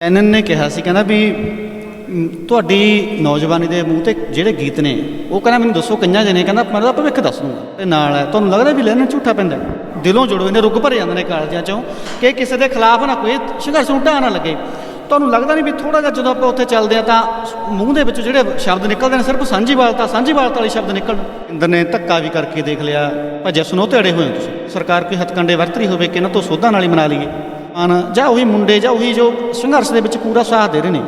ਐਨਨ ਨੇ ਕਿਹਾ ਸੀ, ਕਹਿੰਦਾ ਵੀ ਤੁਹਾਡੀ ਨੌਜਵਾਨੀ ਦੇ ਮੂੰਹ ਤੇ ਜਿਹੜੇ ਗੀਤ ਨੇ ਉਹ ਕਹਿੰਦਾ ਮੈਨੂੰ ਦੱਸੋ ਕਈਆਂ ਜਣੇ, ਕਹਿੰਦਾ ਮੈਂ ਤਾਂ ਭਵਿੱਖ ਦੱਸ ਦੂੰਗਾ ਤੇ ਨਾਲ ਹੈ। ਤੁਹਾਨੂੰ ਲੱਗਦਾ ਵੀ ਲੈਣ ਝੂਠਾ ਪੈਂਦਾ? ਦਿਲੋਂ ਜੁੜੋ, ਇਹਨੇ ਰੁੱਗ ਭਰੇ ਜਾਂਦੇ ਨੇ ਕਾਲਜਾਂ ਚੋਂ ਕਿ ਕਿਸੇ ਦੇ ਖਿਲਾਫ ਨਾ ਕੋਈ ਸੰਘਰਸ਼ ਨੂੰ ਢਾਹ ਨਾ ਲੱਗੇ। ਤੁਹਾਨੂੰ ਲੱਗਦਾ ਨਹੀਂ ਵੀ ਥੋੜ੍ਹਾ ਜਿਹਾ ਜਦੋਂ ਆਪਾਂ ਉੱਥੇ ਚੱਲਦੇ ਹਾਂ ਤਾਂ ਮੂੰਹ ਦੇ ਵਿੱਚ ਜਿਹੜੇ ਸ਼ਬਦ ਨਿਕਲਦੇ ਨੇ ਸਿਰਫ ਸਾਂਝੀਵਾਲਤਾ ਵਾਲੇ ਸ਼ਬਦ ਨਿਕਲਣ। ਇੰਦਰ ਨੇ ਧੱਕਾ ਵੀ ਕਰਕੇ ਦੇਖ ਲਿਆ, ਭੱਜੇ ਸੁਨੋ ਧੜੇ ਹੋਏ ਤੁਸੀਂ। ਸਰਕਾਰ ਕੋਈ ਹੱਥਕੰਡੇ ਵਰਤ ਰਹੀ ਹੋਵੇ ਕਿ ਇਹਨਾਂ ਤੋਂ ਸੋਧਾਂ ਨਾਲ ਹੀ ਮਨਾ ਲਈਏ ਜਾਂ ਉਹੀ ਮੁੰਡੇ ਜਾਂ ਉਹੀ ਜੋ ਸੰਘਰਸ਼ ਦੇ ਵਿੱਚ ਪੂਰਾ ਸਾਥ ਦੇ ਰਹੇ ਨੇ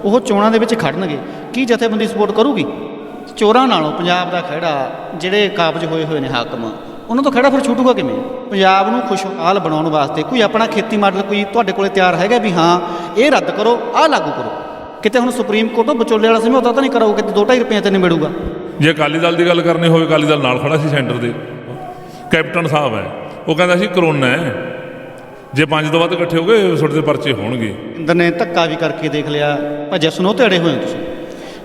ਉਹ ਚੋਣਾਂ ਦੇ ਵਿੱਚ ਖੜਨਗੇ। ਕੀ ਜਥੇਬੰਦੀ ਸਪੋਰਟ ਕਰੂਗੀ? ਚੋਰਾਂ ਨਾਲੋਂ ਪੰਜਾਬ ਦਾ ਖਹਿੜਾ ਜਿਹੜੇ ਕਾਬਜ਼ ਹੋਏ ਨੇ ਹਾਕਮ, ਉਹਨਾਂ ਤੋਂ ਖਹਿੜਾ ਫਿਰ ਛੁੱਟੂਗਾ ਕਿਵੇਂ? ਪੰਜਾਬ ਨੂੰ ਖੁਸ਼ਹਾਲ ਬਣਾਉਣ ਵਾਸਤੇ ਕੋਈ ਆਪਣਾ ਖੇਤੀ ਮਾਡਲ ਕੋਈ ਤੁਹਾਡੇ ਕੋਲੇ ਤਿਆਰ ਹੈਗਾ ਵੀ ਹਾਂ ਇਹ ਰੱਦ ਕਰੋ, ਆਹ ਲਾਗੂ ਕਰੋ? ਕਿਤੇ ਹੁਣ ਸੁਪਰੀਮ ਕੋਰਟ ਵਿਚੋਲੇ ਵਾਲਾ ਸਮਝੌਤਾ ਤਾਂ ਨਹੀਂ ਕਰਾਓ ਕਿਤੇ 2-2.5 ਰੁਪਏ ਤੇ ਨਿਬੜੂਗਾ? ਜੇ ਅਕਾਲੀ ਦਲ ਦੀ ਗੱਲ ਕਰਨੀ ਹੋਵੇ, ਅਕਾਲੀ ਦਲ ਨਾਲ ਖੜਾ ਸੀ ਸੈਂਟਰ ਦੇ। ਕੈਪਟਨ ਸਾਹਿਬ ਹੈ, ਉਹ ਕਹਿੰਦਾ ਸੀ ਕਰੋਨਾ ਹੈ, ਜੇ 5 ਤੋਂ ਵੱਧ ਇਕੱਠੇ ਹੋ ਗਏ ਤੁਹਾਡੇ ਦੇ ਪਰਚੇ ਹੋਣਗੇ। ਇੰਦਰ ਨੇ ਧੱਕਾ ਵੀ ਕਰਕੇ ਦੇਖ ਲਿਆ, ਭੱਜੇ ਸੁਨੋ ਧੜੇ ਹੋਏ ਤੁਸੀਂ।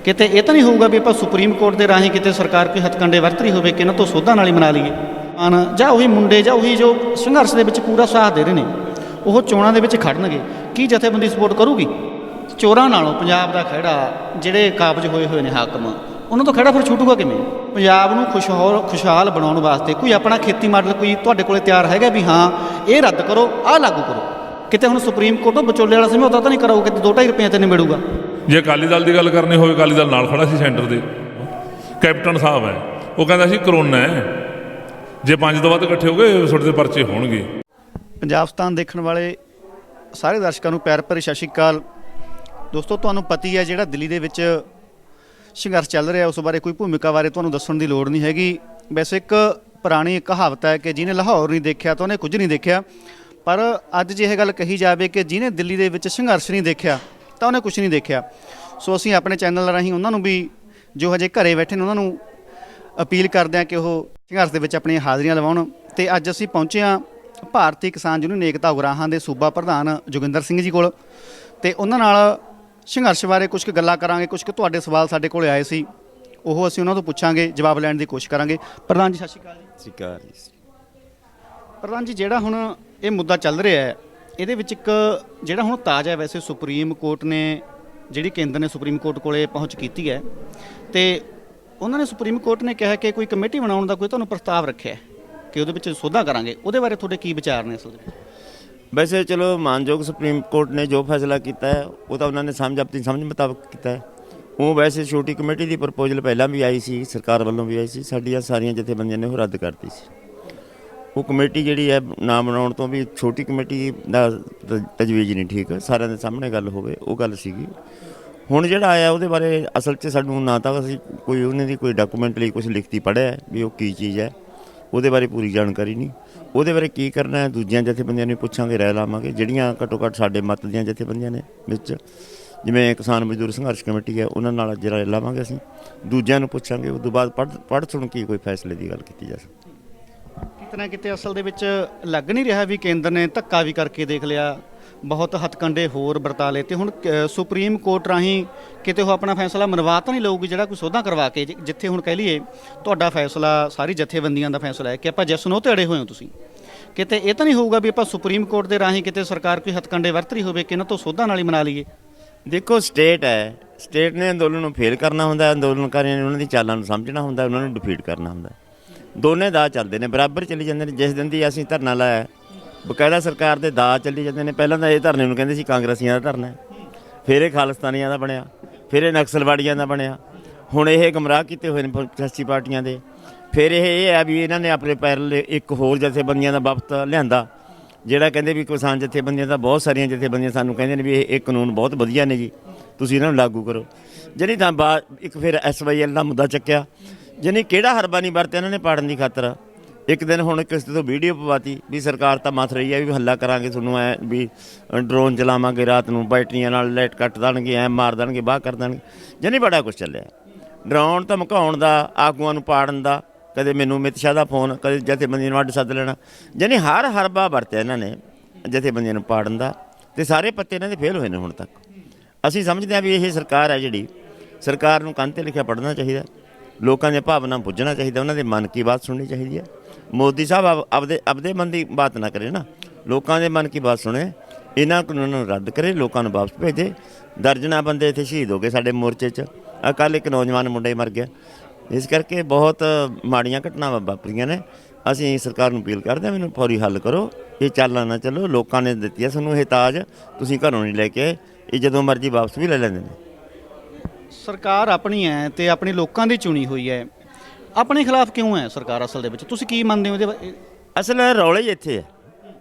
ਕਿਤੇ ਇਹ ਤਾਂ ਨਹੀਂ ਹੋਊਗਾ ਵੀ ਆਪਾਂ ਸੁਪਰੀਮ ਕੋਰਟ ਦੇ ਰਾਹੀਂ ਕਿਤੇ ਸਰਕਾਰ ਕੋਈ ਹੱਥਕੰਡੇ ਵਰਤ ਰਹੀ ਹੋਵੇ ਕਿ ਇਹਨਾਂ ਤੋਂ ਸੋਧਾਂ ਨਾਲ ਹੀ ਮਨਾ ਲਈਏ ਜਾਂ ਉਹੀ ਮੁੰਡੇ ਜਾਂ ਉਹੀ ਜੋ ਸੰਘਰਸ਼ ਦੇ ਵਿੱਚ ਪੂਰਾ ਸਾਥ ਦੇ ਰਹੇ ਨੇ ਉਹ ਚੋਣਾਂ ਦੇ ਵਿੱਚ ਖੜਨਗੇ। ਕੀ ਜਥੇਬੰਦੀ ਸਪੋਰਟ ਕਰੂਗੀ? ਚੋਰਾਂ ਨਾਲੋਂ ਪੰਜਾਬ ਦਾ ਖਹਿੜਾ ਜਿਹੜੇ ਕਾਬਜ਼ ਹੋਏ ਨੇ ਹਾਕਮ, ਉਹਨਾਂ ਤੋਂ ਖਹਿੜਾ ਫਿਰ ਛੁੱਟੂਗਾ ਕਿਵੇਂ? ਪੰਜਾਬ ਨੂੰ ਖੁਸ਼ਹਾਲ ਬਣਾਉਣ ਵਾਸਤੇ ਕੋਈ ਆਪਣਾ ਖੇਤੀ ਮਾਡਲ ਕੋਈ ਤੁਹਾਡੇ ਕੋਲੇ ਤਿਆਰ ਹੈਗਾ ਵੀ ਹਾਂ ਇਹ ਰੱਦ ਕਰੋ, ਆਹ ਲਾਗੂ ਕਰੋ? ਕਿਤੇ ਹੁਣ ਸੁਪਰੀਮ ਕੋਰਟ ਵਿਚੋਲੇ ਵਾਲਾ ਸਮਝੌਤਾ ਤਾਂ ਨਹੀਂ ਕਰਾਓ ਕਿਤੇ 2-2.5 ਰੁਪਏ ਤੇ ਨਿਬੜੂਗਾ? ਜੇ ਅਕਾਲੀ ਦਲ ਦੀ ਗੱਲ ਕਰਨੀ ਹੋਵੇ, ਅਕਾਲੀ ਦਲ ਨਾਲ ਖੜਾ ਸੀ ਸੈਂਟਰ ਦੇ। ਕੈਪਟਨ ਸਾਹਿਬ ਹੈ, ਉਹ ਕਹਿੰਦਾ ਸੀ ਕਰੋਨਾ ਹੈ, ਜੇ 5 ਤੋਂ ਵੱਧ ਇਕੱਠੇ ਹੋ ਗਏ ਤੁਹਾਡੇ ਦੇ ਪਰਚੇ ਹੋਣਗੇ। ਪੰਜਾਬ ਸਥਾਨ ਦੇਖਣ ਵਾਲੇ ਸਾਰੇ ਦਰਸ਼ਕਾਂ ਨੂੰ ਪਿਆਰ ਭਰੀ ਸਤਿ ਸ਼੍ਰੀ ਅਕਾਲ। ਦੋਸਤੋ, ਤੁਹਾਨੂੰ ਪਤਾ ਹੀ ਹੈ ਜਿਹੜਾ ਦਿੱਲੀ ਦੇ ਵਿੱਚ ਸੰਘਰਸ਼ ਚੱਲ ਰਿਹਾ ਉਸ ਬਾਰੇ ਕੋਈ ਭੂਮਿਕਾ ਬਾਰੇ ਤੁਹਾਨੂੰ ਦੱਸਣ ਦੀ ਲੋੜ ਨਹੀਂ ਹੈਗੀ। ਵੈਸੇ ਇੱਕ ਪੁਰਾਣੀ ਕਹਾਵਤ ਹੈ ਕਿ ਜਿਹਨੇ ਲਾਹੌਰ ਨਹੀਂ ਦੇਖਿਆ ਤਾਂ ਉਹਨੇ ਕੁਝ ਨਹੀਂ ਦੇਖਿਆ, ਪਰ ਅੱਜ ਜੇ ਇਹ ਗੱਲ ਕਹੀ ਜਾਵੇ ਕਿ ਜਿਹਨੇ ਦਿੱਲੀ ਦੇ ਵਿੱਚ ਸੰਘਰਸ਼ ਨਹੀਂ ਦੇਖਿਆ ਤਾਂ ਉਹਨੇ ਕੁਝ ਨਹੀਂ ਦੇਖਿਆ। ਸੋ ਅਸੀਂ ਆਪਣੇ ਚੈਨਲ ਰਾਹੀਂ ਉਹਨਾਂ ਨੂੰ ਵੀ ਜੋ ਹਜੇ ਘਰੇ ਬੈਠੇ ਨੇ ਉਹਨਾਂ ਨੂੰ ਅਪੀਲ ਕਰਦੇ ਹਾਂ ਕਿ ਉਹ ਸੰਘਰਸ਼ ਦੇ ਵਿੱਚ ਆਪਣੀਆਂ ਹਾਜ਼ਰੀਆਂ ਲਵਾਉਣ। ਅਤੇ ਅੱਜ ਅਸੀਂ ਪਹੁੰਚੇ ਹਾਂ ਭਾਰਤੀ ਕਿਸਾਨ ਯੂਨੀਅਨ ਏਕਤਾ ਉਗਰਾਹਾਂ ਦੇ ਸੂਬਾ ਪ੍ਰਧਾਨ ਜੋਗਿੰਦਰ ਸਿੰਘ ਜੀ ਕੋਲ, ਅਤੇ ਉਹਨਾਂ ਨਾਲ ਸੰਘਰਸ਼ ਬਾਰੇ ਕੁਝ ਕੁ ਗੱਲਾਂ ਕਰਾਂਗੇ। ਕੁਝ ਕੁ ਤੁਹਾਡੇ ਸਵਾਲ ਸਾਡੇ ਕੋਲ ਆਏ ਸੀ, ਉਹ ਅਸੀਂ ਉਹਨਾਂ ਤੋਂ ਪੁੱਛਾਂਗੇ, ਜਵਾਬ ਲੈਣ ਦੀ ਕੋਸ਼ਿਸ਼ ਕਰਾਂਗੇ। ਪ੍ਰਧਾਨ ਜੀ ਸਤਿ ਸ਼੍ਰੀ ਅਕਾਲ ਜੀ। ਸਤਿ ਸ਼੍ਰੀ ਅਕਾਲ ਜੀ। ਪ੍ਰਧਾਨ ਜੀ, ਜਿਹੜਾ ਹੁਣ ਇਹ ਮੁੱਦਾ ਚੱਲ ਰਿਹਾ ਹੈ ਇਹਦੇ ਵਿੱਚ ਇੱਕ ਜਿਹੜਾ ਹੁਣ ਤਾਜ਼ਾ ਹੈ, ਵੈਸੇ ਸੁਪਰੀਮ ਕੋਰਟ ਨੇ ਜਿਹੜੀ ਕੇਂਦਰ ਨੇ ਸੁਪਰੀਮ ਕੋਰਟ ਕੋਲੇ ਪਹੁੰਚ ਕੀਤੀ ਹੈ ਅਤੇ ਉਹਨਾਂ ਨੇ ਸੁਪਰੀਮ ਕੋਰਟ ਨੇ ਕਿਹਾ ਕਿ ਕੋਈ ਕਮੇਟੀ ਬਣਾਉਣ ਦਾ ਕੋਈ ਤੁਹਾਨੂੰ ਪ੍ਰਸਤਾਵ ਰੱਖਿਆ ਕਿ ਉਹਦੇ ਵਿੱਚ ਸੋਧਾਂ ਕਰਾਂਗੇ। ਉਹਦੇ ਬਾਰੇ ਤੁਹਾਡੇ ਕੀ ਵਿਚਾਰ ਨੇ ਅਸਲ ਵਿੱਚ? ਵੈਸੇ ਚਲੋ ਮਾਨਯੋਗ ਸੁਪਰੀਮ ਕੋਰਟ ਨੇ ਜੋ ਫੈਸਲਾ ਕੀਤਾ ਹੈ ਉਹ ਤਾਂ ਉਹਨਾਂ ਨੇ ਆਪਣੀ ਸਮਝ ਮੁਤਾਬਕ ਕੀਤਾ ਹੈ। ਉਹ ਵੈਸੇ ਛੋਟੀ ਕਮੇਟੀ ਦੀ ਪ੍ਰਪੋਜ਼ਲ ਪਹਿਲਾਂ ਵੀ ਆਈ ਸੀ, ਸਰਕਾਰ ਵੱਲੋਂ ਵੀ ਆਈ ਸੀ, ਸਾਡੀਆਂ ਸਾਰੀਆਂ ਜਥੇਬੰਦੀਆਂ ਨੇ ਉਹ ਰੱਦ ਕਰਤੀ ਸੀ। ਉਹ ਕਮੇਟੀ ਜਿਹੜੀ ਹੈ ਨਾ ਬਣਾਉਣ ਤੋਂ ਵੀ ਛੋਟੀ ਕਮੇਟੀ ਦਾ ਤਜਵੀਜ਼ ਨਹੀਂ ਠੀਕ, ਸਾਰਿਆਂ ਦੇ ਸਾਹਮਣੇ ਗੱਲ ਹੋਵੇ, ਉਹ ਗੱਲ ਸੀਗੀ। ਹੁਣ ਜਿਹੜਾ ਆਇਆ ਉਹਦੇ ਬਾਰੇ ਅਸਲ 'ਚ ਸਾਨੂੰ ਨਾ ਤਾਂ ਅਸੀਂ ਕੋਈ ਉਹਨਾਂ ਦੀ ਕੋਈ ਡਾਕੂਮੈਂਟ ਲਈ ਕੁਛ ਲਿਖਤੀ ਪੜ੍ਹਿਆ ਵੀ ਉਹ ਕੀ ਚੀਜ਼ ਹੈ, ਉਹਦੇ ਬਾਰੇ ਪੂਰੀ ਜਾਣਕਾਰੀ ਨਹੀਂ। ਉਹਦੇ ਬਾਰੇ ਕੀ ਕਰਨਾ ਹੈ ਦੂਜੀਆਂ ਜਥੇਬੰਦੀਆਂ ਨੂੰ ਪੁੱਛਾਂਗੇ, ਰਾਏ ਲਾਵਾਂਗੇ, ਜਿਹੜੀਆਂ ਘੱਟੋ ਘੱਟ ਸਾਡੇ ਮੱਤ ਦੀਆਂ ਜਥੇਬੰਦੀਆਂ ਨੇ ਵਿੱਚ, ਜਿਵੇਂ ਕਿਸਾਨ ਮਜ਼ਦੂਰ ਸੰਘਰਸ਼ ਕਮੇਟੀ ਹੈ, ਉਹਨਾਂ ਨਾਲ ਅੱਜ ਰਾਏ ਲਾਵਾਂਗੇ। ਅਸੀਂ ਦੂਜਿਆਂ ਨੂੰ ਪੁੱਛਾਂਗੇ, ਉਸ ਤੋਂ ਬਾਅਦ ਪੜ੍ਹ ਸੁਣ ਕੇ ਕੋਈ ਫੈਸਲੇ ਦੀ ਗੱਲ ਕੀਤੀ ਜਾ ਸਕਦੀ। ਕਿਤੇ ਨਾ ਕਿਤੇ ਅਸਲ ਦੇ ਵਿੱਚ ਲੱਗ ਨਹੀਂ ਰਿਹਾ ਵੀ ਕੇਂਦਰ ਨੇ ਧੱਕਾ ਵੀ ਕਰਕੇ ਦੇਖ ਲਿਆ, ਬਹੁਤ ਹੱਥਕੰਡੇ ਹੋਰ ਵਰਤਾ ਲਏ, ਅਤੇ ਹੁਣ ਸੁਪਰੀਮ ਕੋਰਟ ਰਾਹੀਂ ਕਿਤੇ ਉਹ ਆਪਣਾ ਫੈਸਲਾ ਮਨਵਾ ਤਾਂ ਨਹੀਂ ਲਊਗੀ ਜਿਹੜਾ ਕੋਈ ਸੋਧਾਂ ਕਰਵਾ ਕੇ, ਜਿੱਥੇ ਹੁਣ ਕਹਿ ਲਈਏ ਤੁਹਾਡਾ ਫੈਸਲਾ ਸਾਰੀ ਜਥੇਬੰਦੀਆਂ ਦਾ ਫੈਸਲਾ ਹੈ ਕਿ ਆਪਾਂ ਜਿਸ ਨੂੰ ਧੜੇ ਹੋਏ ਹੋ ਤੁਸੀਂ, ਕਿਤੇ ਇਹ ਤਾਂ ਨਹੀਂ ਹੋਊਗਾ ਵੀ ਆਪਾਂ ਸੁਪਰੀਮ ਕੋਰਟ ਦੇ ਰਾਹੀਂ ਕਿਤੇ ਸਰਕਾਰ ਕੋਈ ਹੱਥਕੰਡੇ ਵਰਤ ਰਹੀ ਹੋਵੇ ਕਿ ਇਹਨਾਂ ਤੋਂ ਸੋਧਾਂ ਨਾਲ ਹੀ ਮਨਾ ਲਈਏ? ਦੇਖੋ, ਸਟੇਟ ਹੈ, ਸਟੇਟ ਨੇ ਅੰਦੋਲਨ ਨੂੰ ਫੇਲ ਕਰਨਾ ਹੁੰਦਾ, ਅੰਦੋਲਨਕਾਰੀਆਂ ਨੇ ਉਹਨਾਂ ਦੀ ਚਾਲਾਂ ਨੂੰ ਸਮਝਣਾ ਹੁੰਦਾ, ਉਹਨਾਂ ਨੂੰ ਡਿਫੀਟ ਕਰਨਾ ਹੁੰਦਾ। ਦੋਨੇ ਦਾਅ ਚੱਲਦੇ ਨੇ, ਬਰਾਬਰ ਚੱਲੀ ਜਾਂਦੇ ਨੇ। ਜਿਸ ਦਿਨ ਦੀ ਅਸੀਂ ਧਰਨਾ ਲਾਇਆ ਬਕਾਇਦਾ ਸਰਕਾਰ ਦੇ ਦਾਅ ਚੱਲੀ ਜਾਂਦੇ ਨੇ। ਪਹਿਲਾਂ ਤਾਂ ਇਹ ਧਰਨੇ ਨੂੰ ਕਹਿੰਦੇ ਸੀ ਕਾਂਗਰਸੀਆਂ ਦਾ ਧਰਨਾ, ਫਿਰ ਇਹ ਖਾਲਿਸਤਾਨੀਆਂ ਦਾ ਬਣਿਆ, ਫਿਰ ਇਹ ਨਕਸਲਵਾੜੀਆਂ ਦਾ ਬਣਿਆ, ਹੁਣ ਇਹ ਗੁੰਮਰਾਹ ਕੀਤੇ ਹੋਏ ਨੇ ਸਿਆਸੀ ਪਾਰਟੀਆਂ ਦੇ। ਫਿਰ ਇਹ ਹੈ ਵੀ ਇਹਨਾਂ ਨੇ ਆਪਣੇ ਪੈਰ ਇੱਕ ਹੋਰ ਜਥੇਬੰਦੀਆਂ ਦਾ ਵਫਦ ਲਿਆਂਦਾ, ਜਿਹੜਾ ਕਹਿੰਦੇ ਵੀ ਕਿਸਾਨ ਜਥੇਬੰਦੀਆਂ ਦਾ ਬਹੁਤ ਸਾਰੀਆਂ ਜਥੇਬੰਦੀਆਂ ਸਾਨੂੰ ਕਹਿੰਦੇ ਨੇ ਵੀ ਇਹ ਕਾਨੂੰਨ ਬਹੁਤ ਵਧੀਆ ਨੇ ਜੀ, ਤੁਸੀਂ ਇਹਨਾਂ ਨੂੰ ਲਾਗੂ ਕਰੋ। ਜਿਹੜੀ ਤਾਂ ਇੱਕ ਫਿਰ SYL ਦਾ ਮੁੱਦਾ ਚੱਕਿਆ, ਜਾਨੀ ਕਿਹੜਾ ਹਰਬਾ ਨਹੀਂ ਵਰਤਿਆ ਇਹਨਾਂ ਨੇ ਪਾੜਨ ਦੀ ਖਾਤਰ। ਇੱਕ ਦਿਨ ਹੁਣ ਕਿਸੇ ਤੋਂ ਵੀਡੀਓ ਪਵਾਤੀ ਵੀ ਸਰਕਾਰ ਤਾਂ ਮੱਥ ਰਹੀ ਹੈ ਵੀ ਹੱਲਾ ਕਰਾਂਗੇ ਤੁਹਾਨੂੰ, ਐ ਵੀ ਡਰੋਨ ਚਲਾਵਾਂਗੇ ਰਾਤ ਨੂੰ, ਬੈਟਰੀਆਂ ਨਾਲ ਲਾਈਟ ਕੱਟ ਦੇਣਗੇ, ਐਂ ਮਾਰ ਦੇਣਗੇ, ਬਾਹ ਕਰ ਦੇਣਗੇ, ਜਾਨੀ ਬੜਾ ਕੁਛ ਚੱਲਿਆ। ਡਰਾਉਣ ਧਮਕਾਉਣ ਦਾ, ਆਗੂਆਂ ਨੂੰ ਪਾੜਨ ਦਾ, ਕਦੇ ਮੈਨੂੰ ਅਮਿਤ ਸ਼ਾਹ ਦਾ ਫੋਨ, ਕਦੇ ਜਥੇਬੰਦੀਆਂ ਨੂੰ ਅੱਡ ਸੱਦ ਲੈਣਾ, ਜਾਨੀ ਹਰ ਹਰਬਾ ਵਰਤਿਆ ਇਹਨਾਂ ਨੇ ਜਥੇਬੰਦੀਆਂ ਨੂੰ ਪਾੜਨ ਦਾ, ਅਤੇ ਸਾਰੇ ਪੱਤੇ ਇਹਨਾਂ ਦੇ ਫੇਲ ਹੋਏ ਨੇ ਹੁਣ ਤੱਕ। ਅਸੀਂ ਸਮਝਦੇ ਹਾਂ ਵੀ ਇਹ ਸਰਕਾਰ ਹੈ ਜਿਹੜੀ, ਸਰਕਾਰ ਨੂੰ ਕੰਨ 'ਤੇ ਲਿਖਿਆ ਪੜ੍ਹਨਾ ਚਾਹੀਦਾ, ਲੋਕਾਂ ਦੀਆਂ ਭਾਵਨਾ ਪੁੱਜਣਾ ਚਾਹੀਦਾ, ਉਹਨਾਂ ਦੇ ਮਨ ਕੀ ਬਾਤ ਸੁਣਨੀ ਚਾਹੀਦੀ ਹੈ। ਮੋਦੀ ਸਾਹਿਬ ਆਪਦੇ ਮਨ ਦੀ ਬਾਤ ਨਾ ਕਰੇ ਨਾ, ਲੋਕਾਂ ਦੇ ਮਨ ਕੀ ਬਾਤ ਸੁਣੇ, ਇਹਨਾਂ ਕਾਨੂੰਨਾਂ ਨੂੰ ਰੱਦ ਕਰੇ, ਲੋਕਾਂ ਨੂੰ ਵਾਪਸ ਭੇਜੇ। ਦਰਜਨਾਂ ਬੰਦੇ ਇੱਥੇ ਸ਼ਹੀਦ ਹੋ ਗਏ ਸਾਡੇ ਮੋਰਚੇ 'ਚ। ਕੱਲ੍ਹ ਇੱਕ ਨੌਜਵਾਨ ਮੁੰਡਾ ਹੀ ਮਰ ਗਿਆ। ਇਸ ਕਰਕੇ ਬਹੁਤ ਮਾੜੀਆਂ ਘਟਨਾਵਾਂ ਵਾਪਰੀਆਂ ਨੇ। ਅਸੀਂ ਸਰਕਾਰ ਨੂੰ ਅਪੀਲ ਕਰਦੇ ਹਾਂ, ਮੈਨੂੰ ਫੌਰੀ ਹੱਲ ਕਰੋ, ਇਹ ਚਾਲਾਂ ਨਾ ਚੱਲੋ। ਲੋਕਾਂ ਨੇ ਦਿੱਤੀ ਹੈ ਸਾਨੂੰ ਇਹ ਤਾਜ, ਤੁਸੀਂ ਘਰੋਂ ਨਹੀਂ ਲੈ ਕੇ ਆਏ, ਇਹ ਜਦੋਂ ਮਰਜ਼ੀ ਵਾਪਸ ਵੀ ਲੈ ਲੈਂਦੇ ਨੇ। ਸਰਕਾਰ ਆਪਣੀ ਹੈ ਤੇ ਆਪਣੀ ਲੋਕਾਂ ਦੀ ਚੁਣੀ ਹੋਈ ਹੈ, ਆਪਣੇ ਖਿਲਾਫ ਕਿਉਂ ਹੈ ਸਰਕਾਰ ਅਸਲ ਦੇ ਵਿੱਚ? ਤੁਸੀਂ ਕੀ ਮੰਨਦੇ ਹੋ ਇਹਦੇ? ਅਸਲ ਰੌਲੇ ਹੀ ਇੱਥੇ ਹੈ।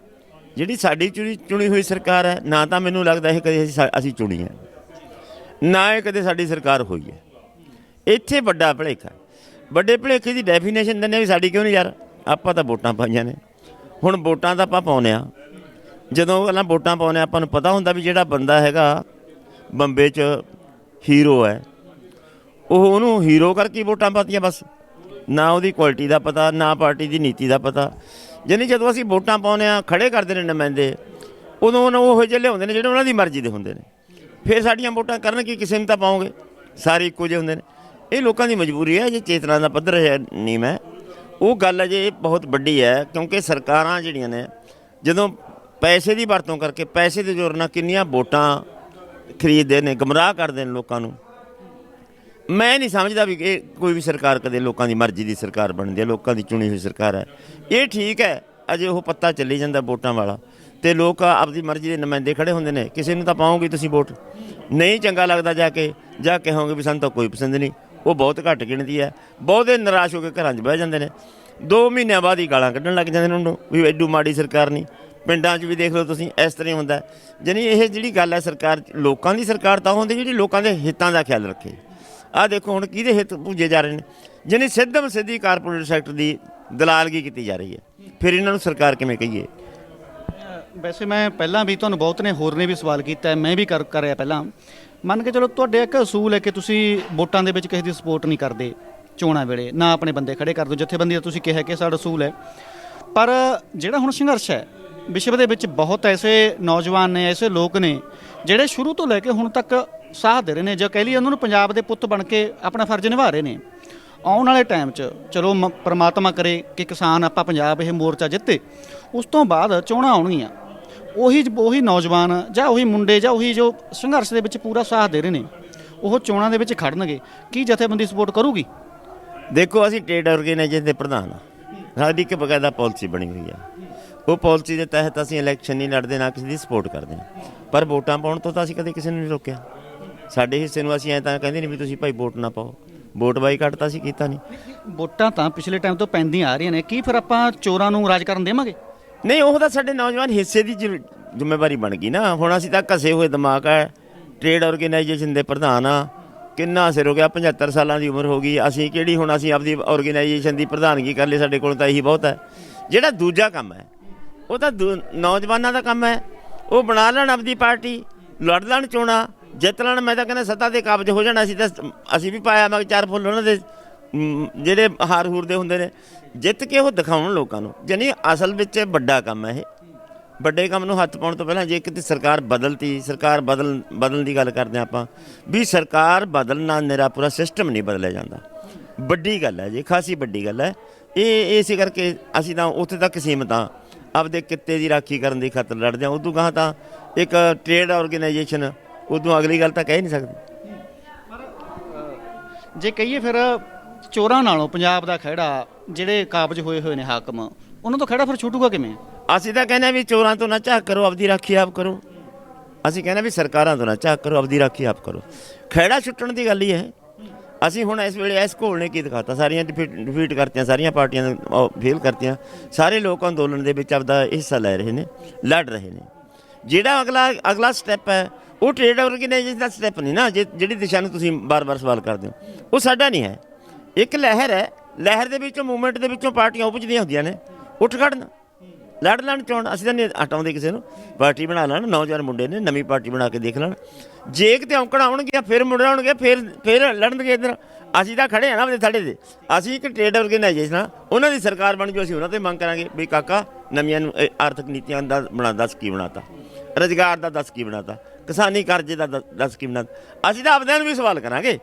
ਜਿਹੜੀ ਸਾਡੀ ਚੁਣੀ ਹੋਈ ਸਰਕਾਰ ਹੈ, ਨਾ ਤਾਂ ਮੈਨੂੰ ਲੱਗਦਾ ਇਹ ਕਦੇ ਅਸੀਂ ਚੁਣੀ ਹੈ, ਨਾ ਇਹ ਕਦੇ ਸਾਡੀ ਸਰਕਾਰ ਹੋਈ ਹੈ। ਇੱਥੇ ਵੱਡਾ ਭੁਲੇਖਾ। ਵੱਡੇ ਭੁਲੇਖੇ ਦੀ ਡੈਫੀਨੇਸ਼ਨ ਦਿੰਦੇ ਵੀ ਸਾਡੀ ਕਿਉਂ ਨਹੀਂ ਯਾਰ, ਆਪਾਂ ਤਾਂ ਵੋਟਾਂ ਪਾਈਆਂ ਨੇ। ਹੁਣ ਵੋਟਾਂ ਤਾਂ ਆਪਾਂ ਪਾਉਂਦੇ ਹਾਂ, ਜਦੋਂ ਪਹਿਲਾਂ ਵੋਟਾਂ ਪਾਉਂਦੇ ਆਪਾਂ ਨੂੰ ਪਤਾ ਹੁੰਦਾ ਵੀ ਜਿਹੜਾ ਬੰਦਾ ਹੈਗਾ ਬੰਬੇ 'ਚ ਹੀਰੋ ਹੈ, ਉਹਨੂੰ ਹੀਰੋ ਕਰਕੇ ਵੋਟਾਂ ਪਾਤੀਆਂ ਬਸ। ਨਾ ਉਹਦੀ ਕੁਆਲਿਟੀ ਦਾ ਪਤਾ, ਨਾ ਪਾਰਟੀ ਦੀ ਨੀਤੀ ਦਾ ਪਤਾ। ਯਾਨੀ ਜਦੋਂ ਅਸੀਂ ਵੋਟਾਂ ਪਾਉਂਦੇ ਹਾਂ, ਖੜੇ ਕਰਦੇ ਨੇ ਨੁਮਾਇੰਦੇ, ਉਦੋਂ ਉਹ ਜਿਹੇ ਲਿਆਉਂਦੇ ਨੇ ਜਿਹੜੇ ਉਹਨਾਂ ਦੀ ਮਰਜ਼ੀ ਦੇ ਹੁੰਦੇ ਨੇ। ਫਿਰ ਸਾਡੀਆਂ ਵੋਟਾਂ ਕਰਨ ਕੀ, ਕਿਸੇ ਨੂੰ ਤਾਂ ਪਾਓਗੇ, ਸਾਰੇ ਇੱਕੋ ਜਿਹੇ ਹੁੰਦੇ ਨੇ। ਇਹ ਲੋਕਾਂ ਦੀ ਮਜਬੂਰੀ ਹੈ, ਜੇ ਚੇਤਨਾ ਦਾ ਪੱਧਰ ਹੈ ਨਹੀਂ ਮੈਂ ਉਹ ਗੱਲ ਹੈ ਜੇ ਬਹੁਤ ਵੱਡੀ ਹੈ। ਕਿਉਂਕਿ ਸਰਕਾਰਾਂ ਜਿਹੜੀਆਂ ਨੇ ਜਦੋਂ ਪੈਸੇ ਦੀ ਵਰਤੋਂ ਕਰਕੇ, ਪੈਸੇ ਦੇ ਜ਼ੋਰ ਨਾਲ ਕਿੰਨੀਆਂ ਵੋਟਾਂ ਖਰੀਦਦੇ ਨੇ, ਗੁੰਮਰਾਹ ਕਰਦੇ ਨੇ ਲੋਕਾਂ ਨੂੰ। ਮੈਂ ਨਹੀਂ ਸਮਝਦਾ ਵੀ ਇਹ ਕੋਈ ਵੀ ਸਰਕਾਰ ਕਦੇ ਲੋਕਾਂ ਦੀ ਮਰਜ਼ੀ ਦੀ ਸਰਕਾਰ ਬਣਦੀ ਹੈ, ਲੋਕਾਂ ਦੀ ਚੁਣੀ ਹੋਈ ਸਰਕਾਰ ਹੈ। ਇਹ ਠੀਕ ਹੈ, ਅਜੇ ਉਹ ਪੱਤਾ ਚੱਲੀ ਜਾਂਦਾ ਵੋਟਾਂ ਵਾਲਾ, ਅਤੇ ਲੋਕ ਆਪਣੀ ਮਰਜ਼ੀ ਦੇ ਨੁਮਾਇੰਦੇ ਖੜ੍ਹੇ ਹੁੰਦੇ ਨੇ। ਕਿਸੇ ਨੂੰ ਤਾਂ ਪਾਓਗੇ ਤੁਸੀਂ ਵੋਟ, ਨਹੀਂ ਚੰਗਾ ਲੱਗਦਾ ਜਾ ਕੇ ਕਹੋਗੇ ਵੀ ਸਾਨੂੰ ਤਾਂ ਕੋਈ ਪਸੰਦ ਨਹੀਂ, ਉਹ ਬਹੁਤ ਘੱਟ ਗਿਣਤੀ ਹੈ। ਬਹੁਤੇ ਨਿਰਾਸ਼ ਹੋ ਕੇ ਘਰਾਂ 'ਚ ਬਹਿ ਜਾਂਦੇ ਨੇ, 2 ਮਹੀਨਿਆਂ ਬਾਅਦ ਹੀ ਗਾਲਾਂ ਕੱਢਣ ਲੱਗ ਜਾਂਦੇ ਨੇ ਉਹਨੂੰ ਵੀ ਐਡੂ ਮਾੜੀ ਸਰਕਾਰ ਨਹੀਂ। ਪਿੰਡਾਂ 'ਚ ਵੀ ਦੇਖ ਲਓ ਤੁਸੀਂ, ਇਸ ਤਰ੍ਹਾਂ ਹੀ ਹੁੰਦਾ। ਜਾਣੀ ਇਹ ਜਿਹੜੀ ਗੱਲ ਹੈ, ਸਰਕਾਰ ਲੋਕਾਂ ਦੀ ਸਰਕਾਰ ਤਾਂ ਹੁੰਦੀ ਜਿਹੜੀ ਲੋਕਾਂ ਦੇ ਹਿੱਤਾਂ ਦਾ ਖਿਆਲ ਰੱਖੇ। ਆਹ ਦੇਖੋ ਹੁਣ ਕਿਹਦੇ ਹਿੱਤ ਪੂਜੇ ਜਾ ਰਹੇ ਨੇ, ਜਾਣੀ ਸਿੱਧਮ ਸਿੱਧੀ ਕਾਰਪੋਰੇਟ ਸੈਕਟਰ ਦੀ ਦਲਾਲਗੀ ਕੀਤੀ ਜਾ ਰਹੀ ਹੈ। ਫਿਰ ਇਹਨਾਂ ਨੂੰ ਸਰਕਾਰ ਕਿਵੇਂ ਕਹੀਏ? ਵੈਸੇ ਮੈਂ ਪਹਿਲਾਂ ਵੀ ਤੁਹਾਨੂੰ ਬਹੁਤ ਨੇ ਹੋਰ ਨੇ ਵੀ ਸਵਾਲ ਕੀਤਾ, ਮੈਂ ਵੀ ਕਰ ਰਿਹਾ ਪਹਿਲਾਂ। ਮੰਨ ਕੇ ਚਲੋ ਤੁਹਾਡੇ ਇੱਕ ਅਸੂਲ ਹੈ ਕਿ ਤੁਸੀਂ ਵੋਟਾਂ ਦੇ ਵਿੱਚ ਕਿਸੇ ਦੀ ਸਪੋਰਟ ਨਹੀਂ ਕਰਦੇ, ਚੋਣਾਂ ਵੇਲੇ ਨਾ ਆਪਣੇ ਬੰਦੇ ਖੜੇ ਕਰ ਦਿਓ, ਜਥੇਬੰਦੀ ਦਾ ਤੁਸੀਂ ਕਿਹਾ ਕਿ ਸਾਡਾ ਅਸੂਲ ਹੈ। ਪਰ ਜਿਹੜਾ ਹੁਣ ਸੰਘਰਸ਼ ਹੈ ਵਿਸ਼ਵ ਦੇ ਵਿੱਚ, ਬਹੁਤ ਐਸੇ ਨੌਜਵਾਨ ਨੇ, ਐਸੇ ਲੋਕ ਨੇ ਜਿਹੜੇ ਸ਼ੁਰੂ ਤੋਂ ਲੈ ਕੇ ਹੁਣ ਤੱਕ ਸਾਥ ਦੇ ਰਹੇ ਨੇ, ਜਾਂ ਕਹਿ ਲਈਏ ਉਹਨਾਂ ਨੂੰ ਪੰਜਾਬ ਦੇ ਪੁੱਤ ਬਣ ਕੇ ਆਪਣਾ ਫਰਜ਼ ਨਿਭਾ ਰਹੇ ਨੇ। ਆਉਣ ਵਾਲੇ ਟਾਈਮ 'ਚ ਚਲੋ ਪ੍ਰਮਾਤਮਾ ਕਰੇ ਕਿ ਕਿਸਾਨ ਆਪਾਂ ਪੰਜਾਬ ਇਹ ਮੋਰਚਾ ਜਿੱਤੇ, ਉਸ ਤੋਂ ਬਾਅਦ ਚੋਣਾਂ ਆਉਣਗੀਆਂ, ਉਹੀ ਨੌਜਵਾਨ ਜਾਂ ਉਹੀ ਮੁੰਡੇ ਜਾਂ ਉਹੀ ਜੋ ਸੰਘਰਸ਼ ਦੇ ਵਿੱਚ ਪੂਰਾ ਸਾਥ ਦੇ ਰਹੇ ਨੇ, ਉਹ ਚੋਣਾਂ ਦੇ ਵਿੱਚ ਖੜਨਗੇ। ਕੀ ਜਥੇਬੰਦੀ ਸਪੋਰਟ ਕਰੂਗੀ? ਦੇਖੋ, ਅਸੀਂ ਟ੍ਰੇਡ ਆਰਗੇਨਾਈਜੇਸ਼ਨ ਦੇ ਪ੍ਰਧਾਨ ਹਾਂ, ਸਾਡੀ ਇੱਕ ਬਕਾਇਦਾ ਪਾਲਿਸੀ ਬਣੀ ਹੋਈ ਹੈ। ਉਹ ਪਾਲਿਸੀ ਦੇ ਤਹਿਤ ਅਸੀਂ ਇਲੈਕਸ਼ਨ ਨਹੀਂ ਲੜਦੇ, ਨਾ ਕਿਸੇ ਦੀ ਸਪੋਰਟ ਕਰਦੇ ਹਾਂ। ਪਰ ਵੋਟਾਂ ਪਾਉਣ ਤੋਂ ਤਾਂ ਅਸੀਂ ਕਦੇ ਕਿਸੇ ਨੂੰ ਨਹੀਂ ਰੋਕਿਆ। ਸਾਡੇ ਹਿੱਸੇ ਨੂੰ ਅਸੀਂ ਐਂ ਤਾਂ ਕਹਿੰਦੇ ਨਹੀਂ ਵੀ ਤੁਸੀਂ ਭਾਈ ਵੋਟ ਨਾ ਪਾਓ, ਵੋਟ ਬਾਈਕਾਟ ਤਾਂ ਅਸੀਂ ਕੀਤਾ ਨਹੀਂ। ਵੋਟਾਂ ਤਾਂ ਪਿਛਲੇ ਟਾਈਮ ਤੋਂ ਪੈਂਦੀਆਂ ਆ ਰਹੀਆਂ ਨੇ, ਕੀ ਫਿਰ ਆਪਾਂ ਚੋਰਾਂ ਨੂੰ ਰਾਜ ਕਰਨ ਦੇਵਾਂਗੇ? ਨਹੀਂ, ਉਹ ਤਾਂ ਸਾਡੇ ਨੌਜਵਾਨ ਹਿੱਸੇ ਦੀ ਜ਼ਿੰਮੇਵਾਰੀ ਬਣ ਗਈ ਨਾ। ਹੁਣ ਅਸੀਂ ਤਾਂ ਘਸੇ ਹੋਏ ਦਿਮਾਗ ਹੈ, ਟ੍ਰੇਡ ਆਰਗੇਨਾਈਜੇਸ਼ਨ ਦੇ ਪ੍ਰਧਾਨ ਆ, ਕਿੰਨਾ ਸਿਰ ਹੋ ਗਿਆ, 75 ਸਾਲਾਂ ਦੀ ਉਮਰ ਹੋ ਗਈ। ਅਸੀਂ ਕਿਹੜੀ ਹੁਣ ਅਸੀਂ ਆਪਦੀ ਆਰਗੇਨਾਈਜੇਸ਼ਨ ਦੀ ਪ੍ਰਧਾਨਗੀ ਕਰ ਲਈ, ਸਾਡੇ ਕੋਲ ਤਾਂ ਇਹੀ ਬਹੁਤ ਹੈ। ਜਿਹੜਾ ਦੂਜਾ ਕੰਮ ਹੈ ਉਹ ਤਾਂ ਨੌਜਵਾਨਾਂ ਦਾ ਕੰਮ ਹੈ, ਉਹ ਬਣਾ ਲੈਣ ਆਪਦੀ ਪਾਰਟੀ, ਲੜ ਲੈਣ ਚੋਣਾਂ, ਜਿੱਤ ਲੈਣ। ਮੈਂ ਤਾਂ ਕਹਿੰਦਾ ਸੱਤਾ ਦੇ ਕਾਬਜ ਹੋ ਜਾਣਾ। ਅਸੀਂ ਵੀ ਪਾਇਆ ਮੈਂ 4 ਫੁੱਲ ਉਹਨਾਂ ਦੇ ਜਿਹੜੇ ਹਾਰ ਹੂਰ ਦੇ ਹੁੰਦੇ ਨੇ, ਜਿੱਤ ਕੇ ਉਹ ਦਿਖਾਉਣ ਲੋਕਾਂ ਨੂੰ। ਜਾਣੀ ਅਸਲ ਵਿੱਚ ਵੱਡਾ ਕੰਮ ਹੈ ਇਹ। ਵੱਡੇ ਕੰਮ ਨੂੰ ਹੱਥ ਪਾਉਣ ਤੋਂ ਪਹਿਲਾਂ ਜੇ ਕਿਤੇ ਸਰਕਾਰ ਬਦਲਤੀ, ਸਰਕਾਰ ਬਦਲਣ ਦੀ ਗੱਲ ਕਰਦੇ ਆਪਾਂ ਵੀ, ਸਰਕਾਰ ਬਦਲਣਾ ਮੇਰਾ ਪੂਰਾ ਸਿਸਟਮ ਨਹੀਂ ਬਦਲਿਆ ਜਾਂਦਾ। ਵੱਡੀ ਗੱਲ ਹੈ ਜੀ, ਖਾਸੀ ਵੱਡੀ ਗੱਲ ਹੈ ਇਹ। ਇਸੇ ਕਰਕੇ ਅਸੀਂ ਤਾਂ ਉੱਥੇ ਤੱਕ ਸੀਮਤ ਹਾਂ, ਆਪਦੇ ਕਿੱਤੇ ਦੀ ਰਾਖੀ ਕਰਨ ਦੀ ਖਾਤਰ ਲੜਦੇ ਹਾਂ। ਉਦੋਂ ਗਾਹਾਂ ਤਾਂ ਇੱਕ ਟ੍ਰੇਡ ਆਰਗੇਨਾਈਜੇਸ਼ਨ, ਉਦੋਂ ਅਗਲੀ ਗੱਲ ਤਾਂ ਕਹਿ ਨਹੀਂ ਸਕਦੇ। ਜੇ ਕਹੀਏ ਫਿਰ ਚੋਰਾਂ ਨਾਲੋਂ ਪੰਜਾਬ ਦਾ ਖਹਿੜਾ, ਜਿਹੜੇ ਕਾਬਜ ਹੋਏ ਨੇ ਹਾਕਮ, ਉਹਨਾਂ ਤੋਂ ਖਹਿੜਾ ਫਿਰ ਛੁੱਟੂਗਾ ਕਿਵੇਂ? ਅਸੀਂ ਤਾਂ ਕਹਿੰਦੇ ਵੀ ਚੋਰਾਂ ਤੋਂ ਨਾ ਝਾਕ ਕਰੋ, ਆਪਦੀ ਰਾਖੀ ਆਪ ਕਰੋ। ਅਸੀਂ ਕਹਿੰਦੇ ਵੀ ਸਰਕਾਰਾਂ ਤੋਂ ਨਾ ਝਾਕ ਕਰੋ, ਆਪਦੀ ਰਾਖੀ ਆਪ ਕਰੋ। ਖਹਿੜਾ ਛੁੱਟਣ ਦੀ ਗੱਲ ਹੀ ਹੈ। ਅਸੀਂ ਹੁਣ ਇਸ ਵੇਲੇ ਇਸ ਘੋਲ ਨੇ ਕੀ ਦਿਖਾਤਾ, ਸਾਰੀਆਂ ਡਿਫੀਟ ਕਰਤੀਆਂ, ਸਾਰੀਆਂ ਪਾਰਟੀਆਂ ਫੇਲ ਕਰਤੀਆਂ। ਸਾਰੇ ਲੋਕ ਅੰਦੋਲਨ ਦੇ ਵਿੱਚ ਆਪਦਾ ਹਿੱਸਾ ਲੈ ਰਹੇ ਨੇ, ਲੜ ਰਹੇ ਨੇ। ਜਿਹੜਾ ਅਗਲਾ ਸਟੈਪ ਹੈ ਉਹ ਟ੍ਰੇਡ ਆਰਗੇਨਾਈਜੇਸ਼ਨ ਦਾ ਸਟੈਪ ਨਹੀਂ ਨਾ। ਜਿਹੜੀ ਦਿਸ਼ਾ ਨੂੰ ਤੁਸੀਂ ਬਾਰ-ਬਾਰ ਸਵਾਲ ਕਰਦੇ ਹੋ, ਉਹ ਸਾਡਾ ਨਹੀਂ ਹੈ। ਇੱਕ ਲਹਿਰ ਹੈ, ਲਹਿਰ ਦੇ ਵਿੱਚੋਂ, ਮੂਵਮੈਂਟ ਦੇ ਵਿੱਚੋਂ ਪਾਰਟੀਆਂ ਉਪਜਦੀਆਂ ਹੁੰਦੀਆਂ ਨੇ, ਉੱਠ ਖੜਨ, ਲੜ ਲੈਣ ਚੋਣ। ਅਸੀਂ ਤਾਂ ਨਹੀਂ ਹਟਾਉਂਦੇ ਕਿਸੇ ਨੂੰ, ਪਾਰਟੀ ਬਣਾ ਲੈਣ। ਨੌਜਵਾਨ ਮੁੰਡੇ ਨੇ, ਨਵੀਂ ਪਾਰਟੀ ਬਣਾ ਕੇ ਦੇਖ ਲੈਣ। ਜੇ ਕਿਤੇ ਔਂਕੜ ਆਉਣਗੇ ਫਿਰ ਮੁੜ ਆਉਣਗੇ, ਫਿਰ ਲੜਨਗੇ ਇੱਧਰ। ਅਸੀਂ ਤਾਂ ਖੜੇ ਆ ਨਾ ਆਪਣੇ ਥੜੇ 'ਤੇ। ਅਸੀਂ ਇੱਕ ਟ੍ਰੇਡ ਆਰਗੇਨਾਈਜੇਸ਼ਨ ਆ, ਉਹਨਾਂ ਦੀ ਸਰਕਾਰ ਬਣ ਜਾਓ, ਅਸੀਂ ਉਹਨਾਂ 'ਤੇ ਮੰਗ ਕਰਾਂਗੇ ਵੀ ਕਾਕਾ ਨਵੀਆਂ ਆਰਥਿਕ ਨੀਤੀਆਂ ਦਾ ਦੱਸ ਕੀ ਬਣਾਤਾ, ਰੁਜ਼ਗਾਰ ਦਾ ਦੱਸ ਕੀ ਬਣਾਤਾ, ਕਿਸਾਨੀ ਕਰਜ਼ੇ ਦਾ ਦੱਸ ਕੀ ਬਣਾਤਾ। ਅਸੀਂ ਤਾਂ ਆਪਦਿਆਂ ਨੂੰ ਵੀ ਸਵਾਲ ਕਰਾਂਗੇ।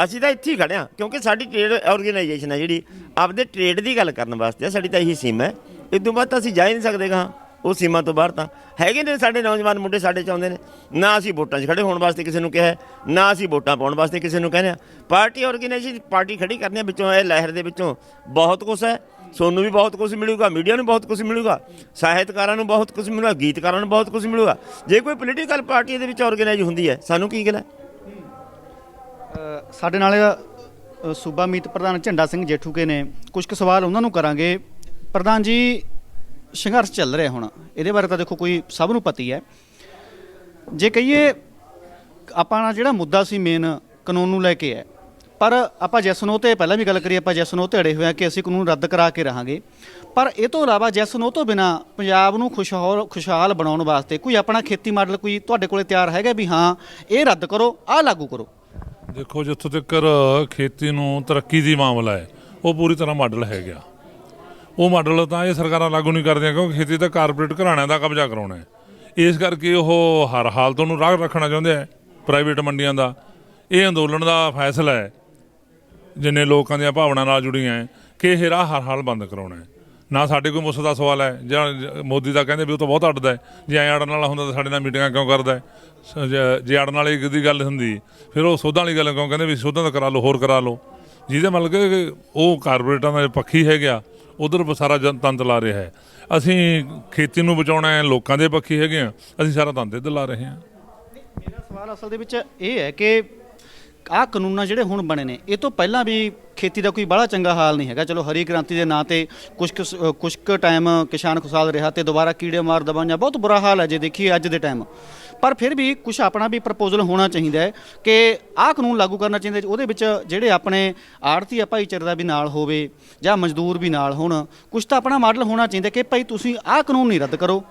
ਅਸੀਂ ਤਾਂ ਇੱਥੇ ਹੀ ਖੜ੍ਹੇ ਹਾਂ, ਕਿਉਂਕਿ ਸਾਡੀ ਟ੍ਰੇਡ ਆਰਗੇਨਾਈਜੇਸ਼ਨ ਹੈ ਜਿਹੜੀ ਆਪਦੇ ਟ੍ਰੇਡ ਦੀ ਗੱਲ ਕਰਨ ਵਾਸਤੇ, ਸਾਡੀ ਤਾਂ ਇਹੀ ਸੀਮ ਹੈ। ਇਸ ਤੋਂ ਬਾਅਦ ਤਾਂ ਅਸੀਂ ਜਾ ਹੀ ਨਹੀਂ ਸਕਦੇ ਗਾ। ਉਹ ਸੀਮਾ ਤੋਂ ਬਾਹਰ ਤਾਂ ਹੈਗੇ ਨੇ ਸਾਡੇ ਨੌਜਵਾਨ ਮੁੰਡੇ ਸਾਡੇ ਚਾਹੁੰਦੇ ਨੇ। ਨਾ ਅਸੀਂ ਵੋਟਾਂ 'ਚ ਖੜੇ ਹੋਣ ਵਾਸਤੇ ਕਿਸੇ ਨੂੰ ਕਿਹਾ ਹੈ, ਨਾ ਅਸੀਂ ਵੋਟਾਂ ਪਾਉਣ ਵਾਸਤੇ ਕਿਸੇ ਨੂੰ ਕਹਿੰਦੇ ਹਾਂ। ਪਾਰਟੀ ਆਰਗੇਨਾਈਜੇਸ਼ਨ ਪਾਰਟੀ ਖੜੀ ਕਰਨੀ ਵਿੱਚੋਂ ਇਹ ਲਹਿਰ ਦੇ ਵਿੱਚੋਂ ਬਹੁਤ ਕੁਛ ਹੈ। ਸੋਨੂੰ ਵੀ ਬਹੁਤ ਕੁਝ ਮਿਲੂਗਾ, ਮੀਡੀਆ ਨੂੰ ਬਹੁਤ ਕੁਝ ਮਿਲੂਗਾ, ਸਾਹਿਤਕਾਰਾਂ ਨੂੰ ਬਹੁਤ ਕੁਝ ਮਿਲੂਗਾ, ਗੀਤਕਾਰਾਂ ਨੂੰ ਬਹੁਤ ਕੁਝ ਮਿਲੂਗਾ। ਜੇ ਕੋਈ ਪੋਲੀਟੀਕਲ ਪਾਰਟੀ ਇਹਦੇ ਵਿੱਚ ਆਰਗੇਨਾਈਜ਼ ਹੁੰਦੀ ਹੈ ਸਾਨੂੰ ਕੀ ਗੱਲ ਹੈ। ਸਾਡੇ ਨਾਲ ਸੂਬਾ ਮੀਤ ਪ੍ਰਧਾਨ ਝੰਡਾ ਸਿੰਘ ਜੇਠੂਕੇ ਨੇ, ਕੁਝ ਕੁ ਸਵਾਲ ਉਹਨਾਂ ਨੂੰ ਕਰਾਂਗੇ। ਪ੍ਰਧਾਨ ਜੀ, ਸੰਘਰਸ਼ ਚੱਲ ਰਿਹਾ ਹੁਣ, ਇਹਦੇ ਬਾਰੇ ਤਾਂ ਦੇਖੋ ਕੋਈ ਸਭ ਨੂੰ ਪਤਾ ਹੀ ਹੈ। ਜੇ ਕਹੀਏ ਆਪਣਾ ਜਿਹੜਾ ਮੁੱਦਾ ਸੀ ਮੇਨ ਕਾਨੂੰਨ ਨੂੰ ਲੈ ਕੇ ਹੈ, ਪਰ ਆਪਾਂ ਜੈਸ ਨੋ ਤੇ ਪਹਿਲਾਂ ਵੀ ਗੱਲ ਕਰੀ, ਆਪਾਂ ਜੈਸ ਨੋ ਤੇ ਅੜੇ ਹੋਏ ਹਾਂ ਕਿ ਅਸੀਂ ਕਾਨੂੰਨ ਰੱਦ ਕਰਾ ਕੇ ਰਹਾਂਗੇ। ਪਰ ਇਹ ਤੋਂ ਇਲਾਵਾ ਜੈਸ ਨੋ ਤੋਂ ਬਿਨਾਂ ਪੰਜਾਬ ਨੂੰ ਖੁਸ਼ਹਾਲ ਬਣਾਉਣ ਵਾਸਤੇ ਕੋਈ ਆਪਣਾ ਖੇਤੀ ਮਾਡਲ ਕੋਈ ਤੁਹਾਡੇ ਕੋਲੇ ਤਿਆਰ ਹੈਗਾ ਵੀ ਹਾਂ ਇਹ ਰੱਦ ਕਰੋ, ਆਹ ਲਾਗੂ ਕਰੋ? ਦੇਖੋ, ਜਿੱਥੋਂ ਤੱਕ ਖੇਤੀ ਨੂੰ ਤਰੱਕੀ ਦੀ ਮਾਮਲਾ ਹੈ ਉਹ ਪੂਰੀ ਤਰ੍ਹਾਂ ਮਾਡਲ ਹੈਗਾ। ਉਹ ਮਾਡਲ ਤਾਂ ਇਹ ਸਰਕਾਰਾਂ ਲਾਗੂ ਨਹੀਂ ਕਰਦੀਆਂ ਕਿਉਂਕਿ ਖੇਤੀ ਤਾਂ ਕਾਰਪੋਰੇਟ ਘਰਾਣਿਆਂ ਦਾ ਕਬਜ਼ਾ ਕਰਾਉਣਾ ਹੈ। ਇਸ ਕਰਕੇ ਉਹ ਹਰ ਹਾਲਤ ਨੂੰ ਰਾਹ ਰੱਖਣਾ ਚਾਹੁੰਦੇ ਹੈ ਪ੍ਰਾਈਵੇਟ ਮੰਡੀਆਂ ਦਾ। ਇਹ ਅੰਦੋਲਨ ਦਾ ਫੈਸਲਾ ਹੈ ਜਿੰਨੇ ਲੋਕਾਂ ਦੀਆਂ ਭਾਵਨਾ ਨਾਲ ਜੁੜੀਆਂ ਹੈ ਕਿ ਇਹ ਰਾਹ ਹਰ ਹਾਲ ਬੰਦ ਕਰਾਉਣਾ ਹੈ। ਨਾ ਸਾਡੇ ਕੋਈ ਮੁੱਸ ਦਾ ਸਵਾਲ ਹੈ ਜਾਂ ਮੋਦੀ ਦਾ ਕਹਿੰਦੇ ਵੀ ਉਹ ਤਾਂ ਬਹੁਤ ਅੜਦਾ ਹੈ। ਜੇ ਐਂ ਅੜਨ ਵਾਲਾ ਹੁੰਦਾ ਤਾਂ ਸਾਡੇ ਨਾਲ ਮੀਟਿੰਗਾਂ ਕਿਉਂ ਕਰਦਾ ਹੈ। ਜੇ ਅੜਨ ਵਾਲੀ ਦੀ ਗੱਲ ਹੁੰਦੀ ਫਿਰ ਉਹ ਸੋਧਾਂ ਵਾਲੀ ਗੱਲ ਕਿਉਂ ਕਹਿੰਦੇ ਵੀ ਸੋਧਾਂ ਤਾਂ ਕਰਾ ਲਓ, ਹੋਰ ਕਰਾ ਲਓ। ਜਿਹਦੇ ਮਤਲਬ ਕਿ ਉਹ ਕਾਰਪੋਰੇਟਾਂ ਦਾ ਪੱਖੀ ਹੈਗਾ, ਉਧਰ ਸਾਰਾ ਤੰਤ ਲਾ ਰਿਹਾ ਹੈ। ਅਸੀਂ ਖੇਤੀ ਨੂੰ ਬਚਾਉਣਾ ਹੈ, ਲੋਕਾਂ ਦੇ ਪੱਖੀ ਹੈਗੇ ਆ, ਅਸੀਂ ਸਾਰਾ ਤੰਤ ਇੱਧਰ ਲਾ ਰਹੇ ਹਾਂ। ਮੇਰਾ ਸਵਾਲ ਅਸਲ ਦੇ ਵਿੱਚ ਇਹ ਹੈ ਕਿ ਆਹ ਕਾਨੂੰਨ ਜਿਹੜੇ ਹੁਣ ਬਣੇ ਨੇ, ਇਹ ਤੋਂ ਪਹਿਲਾਂ ਵੀ ਖੇਤੀ ਦਾ ਕੋਈ ਬੜਾ ਚੰਗਾ ਹਾਲ ਨਹੀਂ ਹੈਗਾ। ਚਲੋ ਹਰੀ ਕ੍ਰਾਂਤੀ ਦੇ ਨਾਂ ਤੇ ਕੁਛ ਕੁ ਟਾਈਮ ਕਿਸਾਨ ਖੁਸ਼ਹਾਲ ਰਿਹਾ ਤੇ ਦੁਬਾਰਾ ਕੀੜੇ ਮਾਰ ਦਵਾਈਆਂ, ਬਹੁਤ ਬੁਰਾ ਹਾਲ ਹੈ ਜੇ ਦੇਖੀਏ ਅੱਜ ਦੇ ਟਾਈਮ। ਪਰ ਫਿਰ ਵੀ ਕੁਛ ਆਪਣਾ ਵੀ ਪ੍ਰਪੋਜ਼ਲ ਹੋਣਾ ਚਾਹੀਦਾ ਹੈ ਕਿ ਆਹ ਕਾਨੂੰਨ ਲਾਗੂ ਕਰਨਾ ਚਾਹੀਦਾ। ਉਹਦੇ ਵਿੱਚ ਜਿਹੜੇ ਆਪਣੇ ਆੜ੍ਹਤੀ ਭਾਈਚਾਰੇ ਦਾ ਵੀ ਨਾਲ ਹੋਵੇ ਜਾਂ ਮਜ਼ਦੂਰ ਵੀ ਨਾਲ ਹੋਣ। ਕੁਛ ਤਾਂ ਆਪਣਾ ਮਾਡਲ ਹੋਣਾ ਚਾਹੀਦਾ ਕਿ ਭਾਈ ਤੁਸੀਂ ਆਹ ਕਾਨੂੰਨ ਨਹੀਂ ਰੱਦ ਕਰੋ,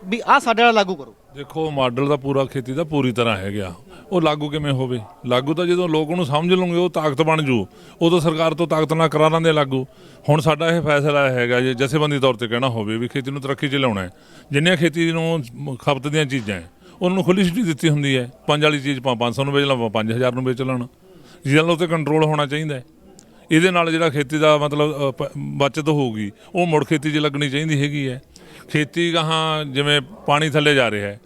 ਵੀ ਆਹ ਸਾਡੇ ਵਾਲਾ ਲਾਗੂ ਕਰੋ। ਦੇਖੋ, ਮਾਡਲ ਦਾ ਪੂਰਾ ਖੇਤੀ ਦਾ ਪੂਰੀ ਤਰ੍ਹਾਂ ਹੈਗਾ। ਉਹ ਲਾਗੂ ਕਿਵੇਂ ਹੋਵੇ? ਲਾਗੂ ਤਾਂ ਜਦੋਂ ਲੋਕ ਉਹਨੂੰ ਸਮਝ ਲਓਗੇ ਉਹ ਤਾਕਤ ਬਣ ਜੂ। ਉਦੋਂ ਸਰਕਾਰ ਤੋਂ ਤਾਕਤ ਨਾਲ ਕਰਾ ਲੈਂਦੇ ਲਾਗੂ। ਹੁਣ ਸਾਡਾ ਇਹ ਫੈਸਲਾ ਹੈਗਾ ਜੇ ਜਥੇਬੰਦੀ ਤੌਰ ਤੇ ਕਹਿਣਾ ਹੋਵੇ ਵੀ ਖੇਤੀ ਨੂੰ ਤਰੱਕੀ 'ਚ ਲਿਆਉਣਾ ਹੈ। ਜਿੰਨੀਆਂ ਖੇਤੀ ਨੂੰ ਖਪਤ ਦੀਆਂ ਚੀਜ਼ਾਂ ਹੈ ਉਹਨਾਂ ਨੂੰ ਖੁੱਲ੍ਹੀ ਛੁੱਟੀ ਦਿੱਤੀ ਹੁੰਦੀ ਹੈ। 5 ਵਾਲੀ ਚੀਜ਼ 500 ਨੂੰ ਵੇਚ ਲਾਂ, 5000 ਨੂੰ ਵੇਚ ਲੈਣ। ਜਿਹਦੇ ਨਾਲ ਉੱਤੇ ਕੰਟਰੋਲ ਹੋਣਾ ਚਾਹੀਦਾ ਹੈ। ਇਹਦੇ ਨਾਲ ਜਿਹੜਾ ਖੇਤੀ ਦਾ ਮਤਲਬ ਬਚਤ ਹੋਊਗੀ ਉਹ ਮੁੜ ਖੇਤੀ 'ਚ ਲੱਗਣੀ ਚਾਹੀਦੀ ਹੈਗੀ ਹੈ। ਖੇਤੀ ਗਾਹਾਂ ਜਿਵੇਂ ਪਾਣੀ ਥੱਲੇ ਜਾ ਰਿਹਾ ਹੈ,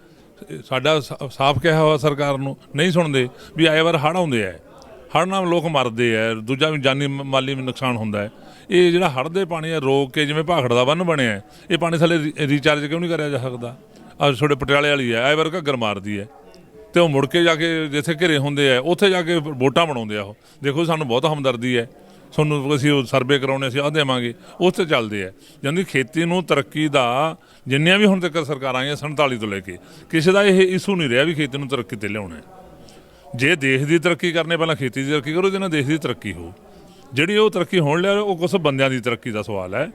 ਸਾਡਾ ਸਾਫ਼ ਕਿਹਾ ਹੋਇਆ ਸਰਕਾਰ ਨੂੰ ਨਹੀਂ ਸੁਣਦੇ ਵੀ ਆਏ ਵਾਰ ਹੜ੍ਹ ਆਉਂਦੇ ਹੈ, ਹੜ੍ਹ ਨਾਲ ਲੋਕ ਮਰਦੇ ਹੈ, ਦੂਜਾ ਵੀ ਜਾਨੀ ਮਾਲੀ ਨੁਕਸਾਨ ਹੁੰਦਾ ਹੈ। ਇਹ ਜਿਹੜਾ ਹੜ੍ਹ ਦੇ ਪਾਣੀ ਹੈ ਰੋਕ ਕੇ, ਜਿਵੇਂ ਭਾਖੜ ਦਾ ਬੰਨ੍ਹ ਬਣਿਆ ਇਹ ਪਾਣੀ ਥੱਲੇ ਰੀਚਾਰਜ ਕਿਉਂ ਨਹੀਂ ਕਰਿਆ ਜਾ ਸਕਦਾ? ਅੱਜ ਤੁਹਾਡੇ ਪਟਿਆਲੇ ਵਾਲੀ ਹੈ, ਆਏ ਵਾਰ ਘੱਗਰ ਮਾਰਦੀ ਹੈ ਅਤੇ ਉਹ ਮੁੜ ਕੇ ਜਾ ਕੇ ਜਿੱਥੇ ਘਿਰੇ ਹੁੰਦੇ ਆ ਉੱਥੇ ਜਾ ਕੇ ਵੋਟਾਂ ਬਣਾਉਂਦੇ ਆ। ਉਹ ਦੇਖੋ ਸਾਨੂੰ ਬਹੁਤ ਹਮਦਰਦੀ ਹੈ, ਤੁਹਾਨੂੰ ਅਸੀਂ ਉਹ ਸਰਵੇ ਕਰਾਉਣੇ ਅਸੀਂ ਆਹ ਦੇਵਾਂਗੇ, ਉਸ 'ਤੇ ਚੱਲਦੇ ਆ। ਯਾਨੀ ਖੇਤੀ ਨੂੰ ਤਰੱਕੀ ਦਾ ਜਿੰਨੀਆਂ ਵੀ ਹੁਣ ਤੱਕ ਸਰਕਾਰਾਂ ਆਈਆਂ 47 ਤੋਂ ਲੈ ਕੇ ਕਿਸੇ ਦਾ ਇਹ ਇਸ਼ੂ ਨਹੀਂ ਰਿਹਾ ਵੀ ਖੇਤੀ ਨੂੰ ਤਰੱਕੀ 'ਤੇ ਲਿਆਉਣਾ। ਜੇ ਦੇਸ਼ ਦੀ ਤਰੱਕੀ ਕਰਨੇ ਪਹਿਲਾਂ ਖੇਤੀ ਦੀ ਤਰੱਕੀ ਕਰੋ, ਜਿਹਦੇ ਨਾਲ ਦੇਸ਼ ਦੀ ਤਰੱਕੀ ਹੋ। ਜਿਹੜੀ ਉਹ ਤਰੱਕੀ ਹੋਣ ਲਿਆ ਉਹ ਕੁਛ ਬੰਦਿਆਂ ਦੀ ਤਰੱਕੀ ਦਾ ਸਵਾਲ ਹੈ।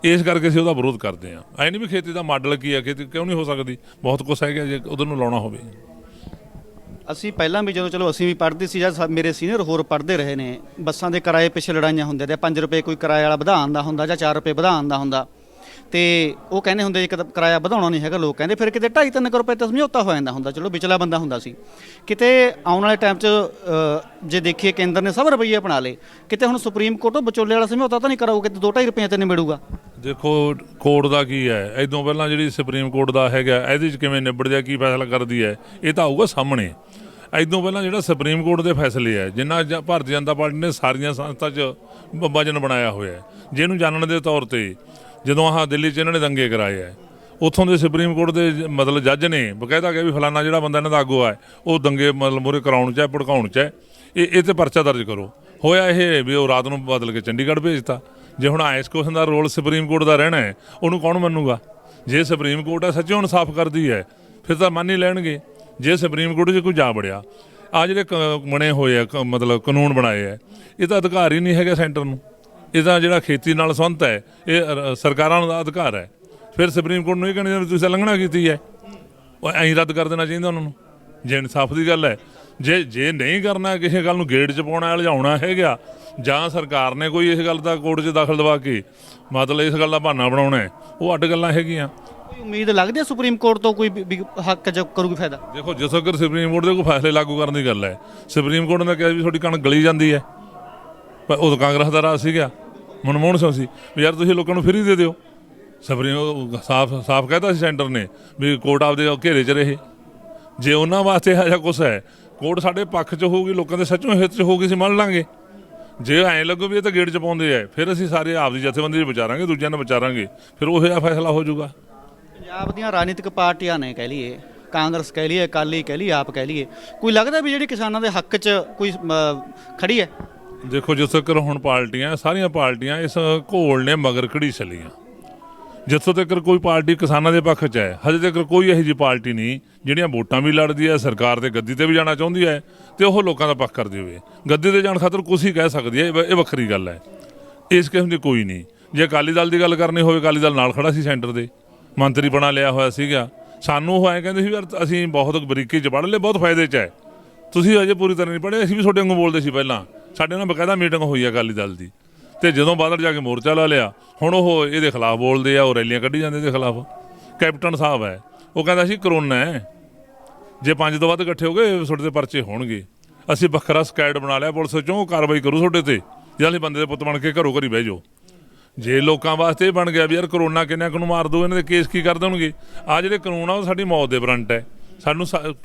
ਇਸ ਕਰਕੇ ਅਸੀਂ ਉਹਦਾ ਵਿਰੋਧ ਕਰਦੇ ਹਾਂ। ਐਂ ਨਹੀਂ ਵੀ ਖੇਤੀ ਦਾ ਮਾਡਲ ਕੀ ਹੈ, ਖੇਤੀ ਕਿਉਂ ਨਹੀਂ ਹੋ ਸਕਦੀ, ਬਹੁਤ ਕੁਛ ਹੈਗਾ ਜੇ ਉਧਰ ਨੂੰ ਲਾਉਣਾ ਹੋਵੇ। ਅਸੀਂ ਪਹਿਲਾਂ ਵੀ ਜਦੋਂ ਚਲੋ ਅਸੀਂ ਵੀ ਪੜ੍ਹਦੇ ਸੀ ਜਾਂ ਮੇਰੇ ਸੀਨੀਅਰ ਹੋਰ ਪੜ੍ਹਦੇ ਰਹੇ ਨੇ, ਬੱਸਾਂ ਦੇ ਕਿਰਾਏ ਪਿੱਛੇ ਲੜਾਈਆਂ ਹੁੰਦੀਆਂ ਤੇ 5 ਰੁਪਏ ਕੋਈ ਕਿਰਾਏ ਵਾਲਾ ਵਧਾਉਣ ਦਾ ਹੁੰਦਾ ਜਾਂ 4 ਰੁਪਏ ਵਧਾਉਣ ਦਾ ਹੁੰਦਾ ਤੇ ਉਹ ਕਹਿੰਦੇ ਹੁੰਦੇ ਇੱਕ ਕਿਰਾਇਆ ਵਧਾਉਣਾ ਨਹੀਂ ਹੈਗਾ। ਲੋਕ ਕਹਿੰਦੇ ਫਿਰ ਕਿਤੇ 2.5-3 ਰੁਪਏ ਤਾਂ ਸਮਝੌਤਾ ਹੋ ਜਾਂਦਾ ਹੁੰਦਾ। ਚਲੋ ਵਿਚਲਾ ਬੰਦਾ ਹੁੰਦਾ ਸੀ। ਕਿਤੇ ਆਉਣ ਵਾਲੇ ਟਾਈਮ 'ਚ ਜੇ ਦੇਖੀਏ ਕੇਂਦਰ ਨੇ ਸਭ ਰੁਪਈਏ ਅਪਣਾ ਲਏ, ਕਿਤੇ ਹੁਣ ਸੁਪਰੀਮ ਕੋਰਟ ਵਿਚੋਲੇ ਵਾਲਾ ਸਮਝੌਤਾ ਤਾਂ ਨਹੀਂ ਕਰਾਊਗਾ ਕਿ 2-2.5 ਰੁਪਏ ਤੇ ਨਿਬੜੂਗਾ। ਦੇਖੋ ਕੋਰਟ ਦਾ ਕੀ ਹੈ, ਇਦੋਂ ਪਹਿਲਾਂ ਜਿਹੜੀ ਸੁਪਰੀਮ ਕੋਰਟ ਦਾ ਹੈਗਾ ਇਹਦੇ 'ਚ ਕਿਵੇਂ ਨਿਬੜਦਾ, ਕੀ ਫੈਸਲਾ ਕਰਦੀ ਹੈ, ਇਹ ਤਾਂ ਆਊਗਾ ਸਾਹਮਣੇ। ਇਦੋਂ ਪਹਿਲਾਂ ਜਿਹੜਾ ਸੁਪਰੀਮ ਕੋਰਟ ਦੇ ਫੈਸਲੇ ਹੈ, ਜਿੰਨਾ ਭਾਰਤੀ ਜਨਤਾ ਪਾਰਟੀ ਨੇ ਸਾਰੀਆਂ ਸੰਸਥਾ 'ਚ ਵਜਨ ਬਣਾਇਆ ਹੋਇਆ, ਜਿਹਨੂੰ ਜਾਣਨ ਦੇ ਤੌਰ 'ਤੇ ਜਦੋਂ ਆਹ ਦਿੱਲੀ 'ਚ ਇਹਨਾਂ ਨੇ ਦੰਗੇ ਕਰਾਏ ਹੈ, ਉੱਥੋਂ ਦੇ ਸੁਪਰੀਮ ਕੋਰਟ ਦੇ ਮਤਲਬ ਜੱਜ ਨੇ ਬਕਾਇਦਾ ਕਿਹਾ ਵੀ ਫਲਾਨਾ ਜਿਹੜਾ ਬੰਦਾ ਇਹਨਾਂ ਦਾ ਆਗੂ ਹੈ ਉਹ ਦੰਗੇ ਮਤਲਬ ਮੂਹਰੇ ਕਰਾਉਣ 'ਚ ਹੈ, ਭੜਕਾਉਣ 'ਚ ਹੈ, ਇਹ 'ਤੇ ਪਰਚਾ ਦਰਜ ਕਰੋ। ਹੋਇਆ ਇਹ ਵੀ ਉਹ ਰਾਤ ਨੂੰ ਬਦਲ ਕੇ ਚੰਡੀਗੜ੍ਹ ਭੇਜਤਾ। ਜੇ ਹੁਣ ਆਈਸ ਕੁਐਸਚਨ ਦਾ ਰੋਲ ਸੁਪਰੀਮ ਕੋਰਟ ਦਾ ਰਹਿਣਾ ਹੈ, ਉਹਨੂੰ ਕੌਣ ਮੰਨੂਗਾ? ਜੇ ਸੁਪਰੀਮ ਕੋਰਟ ਹੈ ਸੱਚੀ ਹੁਣ ਸਾਫ਼ ਕਰਦੀ ਹੈ ਫਿਰ ਤਾਂ ਮੰਨ ਹੀ ਲੈਣਗੇ। ਜੇ ਸੁਪਰੀਮ ਕੋਰਟ 'ਚ ਕੋਈ ਜਾ ਵੜਿਆ, ਆਹ ਜਿਹੜੇ ਬਣੇ ਹੋਏ ਆ ਮਤਲਬ ਕਾਨੂੰਨ ਬਣਾਏ ਹੈ, ਇਹ ਤਾਂ ਅਧਿਕਾਰ ਹੀ ਨਹੀਂ ਹੈਗਾ ਸੈਂਟਰ ਨੂੰ। ਇਹਦਾ ਜਿਹੜਾ ਖੇਤੀ ਨਾਲ ਸੰਬੰਧ ਹੈ ਇਹ ਸਰਕਾਰਾਂ ਦਾ ਅਧਿਕਾਰ ਹੈ। ਫਿਰ ਸੁਪਰੀਮ ਕੋਰਟ ਨੂੰ ਇਹ ਕਹਿਣਾ ਤੁਸੀਂ ਉਲੰਘਣਾ ਕੀਤੀ ਹੈ, ਉਹ ਐਂ ਰੱਦ ਕਰ ਦੇਣਾ ਚਾਹੀਦਾ ਉਹਨਾਂ ਨੂੰ। ਜੇ ਇਨਸਾਫ ਦੀ ਗੱਲ ਹੈ, ਜੇ ਨਹੀਂ ਕਰਨਾ, ਕਿਸੇ ਗੱਲ ਨੂੰ ਗੇੜ 'ਚ ਪਾਉਣਾ ਲਿਜਾਉਣਾ ਹੈਗਾ, ਜਾਂ ਸਰਕਾਰ ਨੇ ਕੋਈ ਇਸ ਗੱਲ ਦਾ ਕੋਰਟ 'ਚ ਦਖਲ ਦਵਾ ਕੇ ਮਤਲਬ ਇਸ ਗੱਲ ਦਾ ਬਹਾਨਾ ਬਣਾਉਣਾ ਹੈ, ਉਹ ਅੱਡ ਗੱਲਾਂ ਹੈਗੀਆਂ। ਕੋਈ ਉਮੀਦ ਲੱਗਦੀ ਹੈ ਸੁਪਰੀਮ ਕੋਰਟ ਤੋਂ ਕੋਈ ਹੱਕ ਕਰੂਗੀ ਫਾਇਦਾ? ਦੇਖੋ ਜਿਸ ਅਗਰ ਸੁਪਰੀਮ ਕੋਰਟ ਦੇ ਕੋਈ ਫੈਸਲੇ ਲਾਗੂ ਕਰਨ ਦੀ ਗੱਲ ਹੈ, ਸੁਪਰੀਮ ਕੋਰਟ ਨੇ ਕਿਹਾ ਵੀ ਤੁਹਾਡੀ ਕਣਕ ਗਲੀ ਜਾਂਦੀ ਹੈ, ਪਰ ਉਦੋਂ ਕਾਂਗਰਸ ਦਾ ਰਾਜ ਸੀਗਾ, ਮਨਮੋਹਨ ਸਿੰਘ ਸੀ ਵੀ ਯਾਰ ਤੁਸੀਂ ਲੋਕਾਂ ਨੂੰ ਫਰੀ ਦੇ ਦਿਓ, ਸਬਰੀ ਸਾਫ਼ ਕਹਿਤਾ ਸੀ ਸੈਂਟਰ ਨੇ ਵੀ ਕੋਰਟ ਆਪਦੇ ਘੇਰੇ 'ਚ ਰਹੇ। ਜੇ ਉਹਨਾਂ ਵਾਸਤੇ ਇਹੋ ਜਿਹਾ ਕੁਛ ਹੈ, ਕੋਰਟ ਸਾਡੇ ਪੱਖ 'ਚ ਹੋਊਗੀ, ਲੋਕਾਂ ਦੇ ਸੱਚੋਂ ਹਿੱਤ 'ਚ ਹੋਊਗੀ, ਅਸੀਂ ਮੰਨ ਲਾਂਗੇ। ਜੇ ਐਂ ਲੱਗੂ ਵੀ ਇਹ ਤਾਂ ਗੇਟ 'ਚ ਪਾਉਂਦੇ ਆ, ਫਿਰ ਅਸੀਂ ਸਾਰੇ ਆਪਦੀ ਜਥੇਬੰਦੀ 'ਚ ਵਿਚਾਰਾਂਗੇ, ਦੂਜਿਆਂ ਨੂੰ ਵਿਚਾਰਾਂਗੇ, ਫਿਰ ਉਹ ਜਿਹਾ ਫੈਸਲਾ ਹੋ ਜਾਊਗਾ। ਪੰਜਾਬ ਦੀਆਂ ਰਾਜਨੀਤਿਕ ਪਾਰਟੀਆਂ ਨੇ, ਕਹਿ ਲਈਏ ਕਾਂਗਰਸ ਕਹਿ ਲਈਏ, ਅਕਾਲੀ ਕਹਿ ਲਈਏ, ਆਪ ਕਹਿ ਲਈਏ, ਕੋਈ ਲੱਗਦਾ ਵੀ ਜਿਹੜੀ ਕਿਸਾਨਾਂ ਦੇ ਹੱਕ 'ਚ ਕੋਈ ਖੜੀ ਹੈ? ਦੇਖੋ, ਜਿੱਥੋਂ ਤੱਕ ਹੁਣ ਪਾਰਟੀਆਂ, ਸਾਰੀਆਂ ਪਾਰਟੀਆਂ ਇਸ ਘੋਲ ਨੇ ਮਗਰ ਘੜੀ ਚੱਲੀਆਂ। ਜਿੱਥੋਂ ਤੱਕ ਕੋਈ ਪਾਰਟੀ ਕਿਸਾਨਾਂ ਦੇ ਪੱਖ 'ਚ ਹੈ, ਹਜੇ ਤੱਕ ਕੋਈ ਇਹੋ ਜਿਹੀ ਪਾਰਟੀ ਨਹੀਂ ਜਿਹੜੀਆਂ ਵੋਟਾਂ ਵੀ ਲੜਦੀ ਹੈ, ਸਰਕਾਰ ਦੇ ਗੱਦੀ ਤੇ ਵੀ ਜਾਣਾ ਚਾਹੁੰਦੀ ਹੈ ਤੇ ਉਹ ਲੋਕਾਂ ਦਾ ਪੱਖ ਕਰਦੀ ਹੋਵੇ। ਗੱਦੀ ਤੇ ਜਾਣ ਖਾਤਰ ਕੁਛ ਹੀ ਕਹਿ ਸਕਦੀ ਹੈ, ਇਹ ਵੱਖਰੀ ਗੱਲ ਹੈ। ਇਸ ਕਿਸਮ ਦੀ ਕੋਈ ਨਹੀਂ। ਜੇ ਅਕਾਲੀ ਦਲ ਦੀ ਗੱਲ ਕਰਨੀ ਹੋਵੇ, ਅਕਾਲੀ ਦਲ ਨਾਲ ਖੜਾ ਸੀ, ਸੈਂਟਰ ਦੇ ਮੰਤਰੀ ਬਣਾ ਲਿਆ ਹੋਇਆ ਸੀਗਾ। ਸਾਨੂੰ ਉਹ ਐਂ ਕਹਿੰਦੇ ਸੀ ਯਾਰ ਅਸੀਂ ਬਹੁਤ ਬਰੀਕੀ 'ਚ ਪੜ੍ਹ ਲਏ, ਬਹੁਤ ਫਾਇਦੇ 'ਚ ਹੈ, ਤੁਸੀਂ ਅਜੇ ਪੂਰੀ ਤਰ੍ਹਾਂ ਨਹੀਂ ਪੜ੍ਹੇ। ਅਸੀਂ ਵੀ ਤੁਹਾਡੇ ਵਾਂਗੂ ਬੋਲਦੇ ਸੀ ਪਹਿਲਾਂ, ਸਾਡੇ ਨਾਲ ਬਕਾਇਦਾ ਮੀਟਿੰਗ ਹੋਈ ਹੈ ਅਕਾਲੀ ਦਲ ਦੀ। ਤੇ ਜਦੋਂ ਬਾਦਲ ਜਾ ਕੇ ਮੋਰਚਾ ਲਾ ਲਿਆ, ਹੁਣ ਉਹ ਇਹਦੇ ਖਿਲਾਫ ਬੋਲਦੇ ਆ, ਉਹ ਰੈਲੀਆਂ ਕੱਢੀ ਜਾਂਦੇ ਇਹਦੇ ਖਿਲਾਫ। ਕੈਪਟਨ ਸਾਹਿਬ ਹੈ, ਉਹ ਕਹਿੰਦਾ ਸੀ ਕਰੋਨਾ ਹੈ, ਜੇ 5 ਤੋਂ ਵੱਧ ਇਕੱਠੇ ਹੋ ਗਏ ਤੁਹਾਡੇ ਤੇ ਪਰਚੇ ਹੋਣਗੇ। ਅਸੀਂ ਵੱਖਰਾ ਸਕੈਡ ਬਣਾ ਲਿਆ, ਪੁਲਿਸ 'ਚੋਂ ਕਾਰਵਾਈ ਕਰੂ ਤੁਹਾਡੇ ਤੇ, ਜਾਂ ਬੰਦੇ ਦੇ ਪੁੱਤ ਬਣ ਕੇ ਘਰੋਂ ਘਰੀ ਬਹਿ ਜਾਓ। ਜੇ ਲੋਕਾਂ ਵਾਸਤੇ ਇਹ ਬਣ ਗਿਆ ਵੀ ਯਾਰ ਕਰੋਨਾ ਕਿੰਨਿਆਂ ਕੁ ਨੂੰ ਮਾਰ ਦੋ, ਇਹਨਾਂ ਦੇ ਕੇਸ ਕੀ ਕਰ ਦੇਣਗੇ। ਆਹ ਜਿਹੜੇ ਕਾਨੂੰਨ ਆ ਉਹ ਸਾਡੀ ਮੌਤ ਦੇ ਵਾਰੰਟ ਹੈ, ਸਾਨੂੰ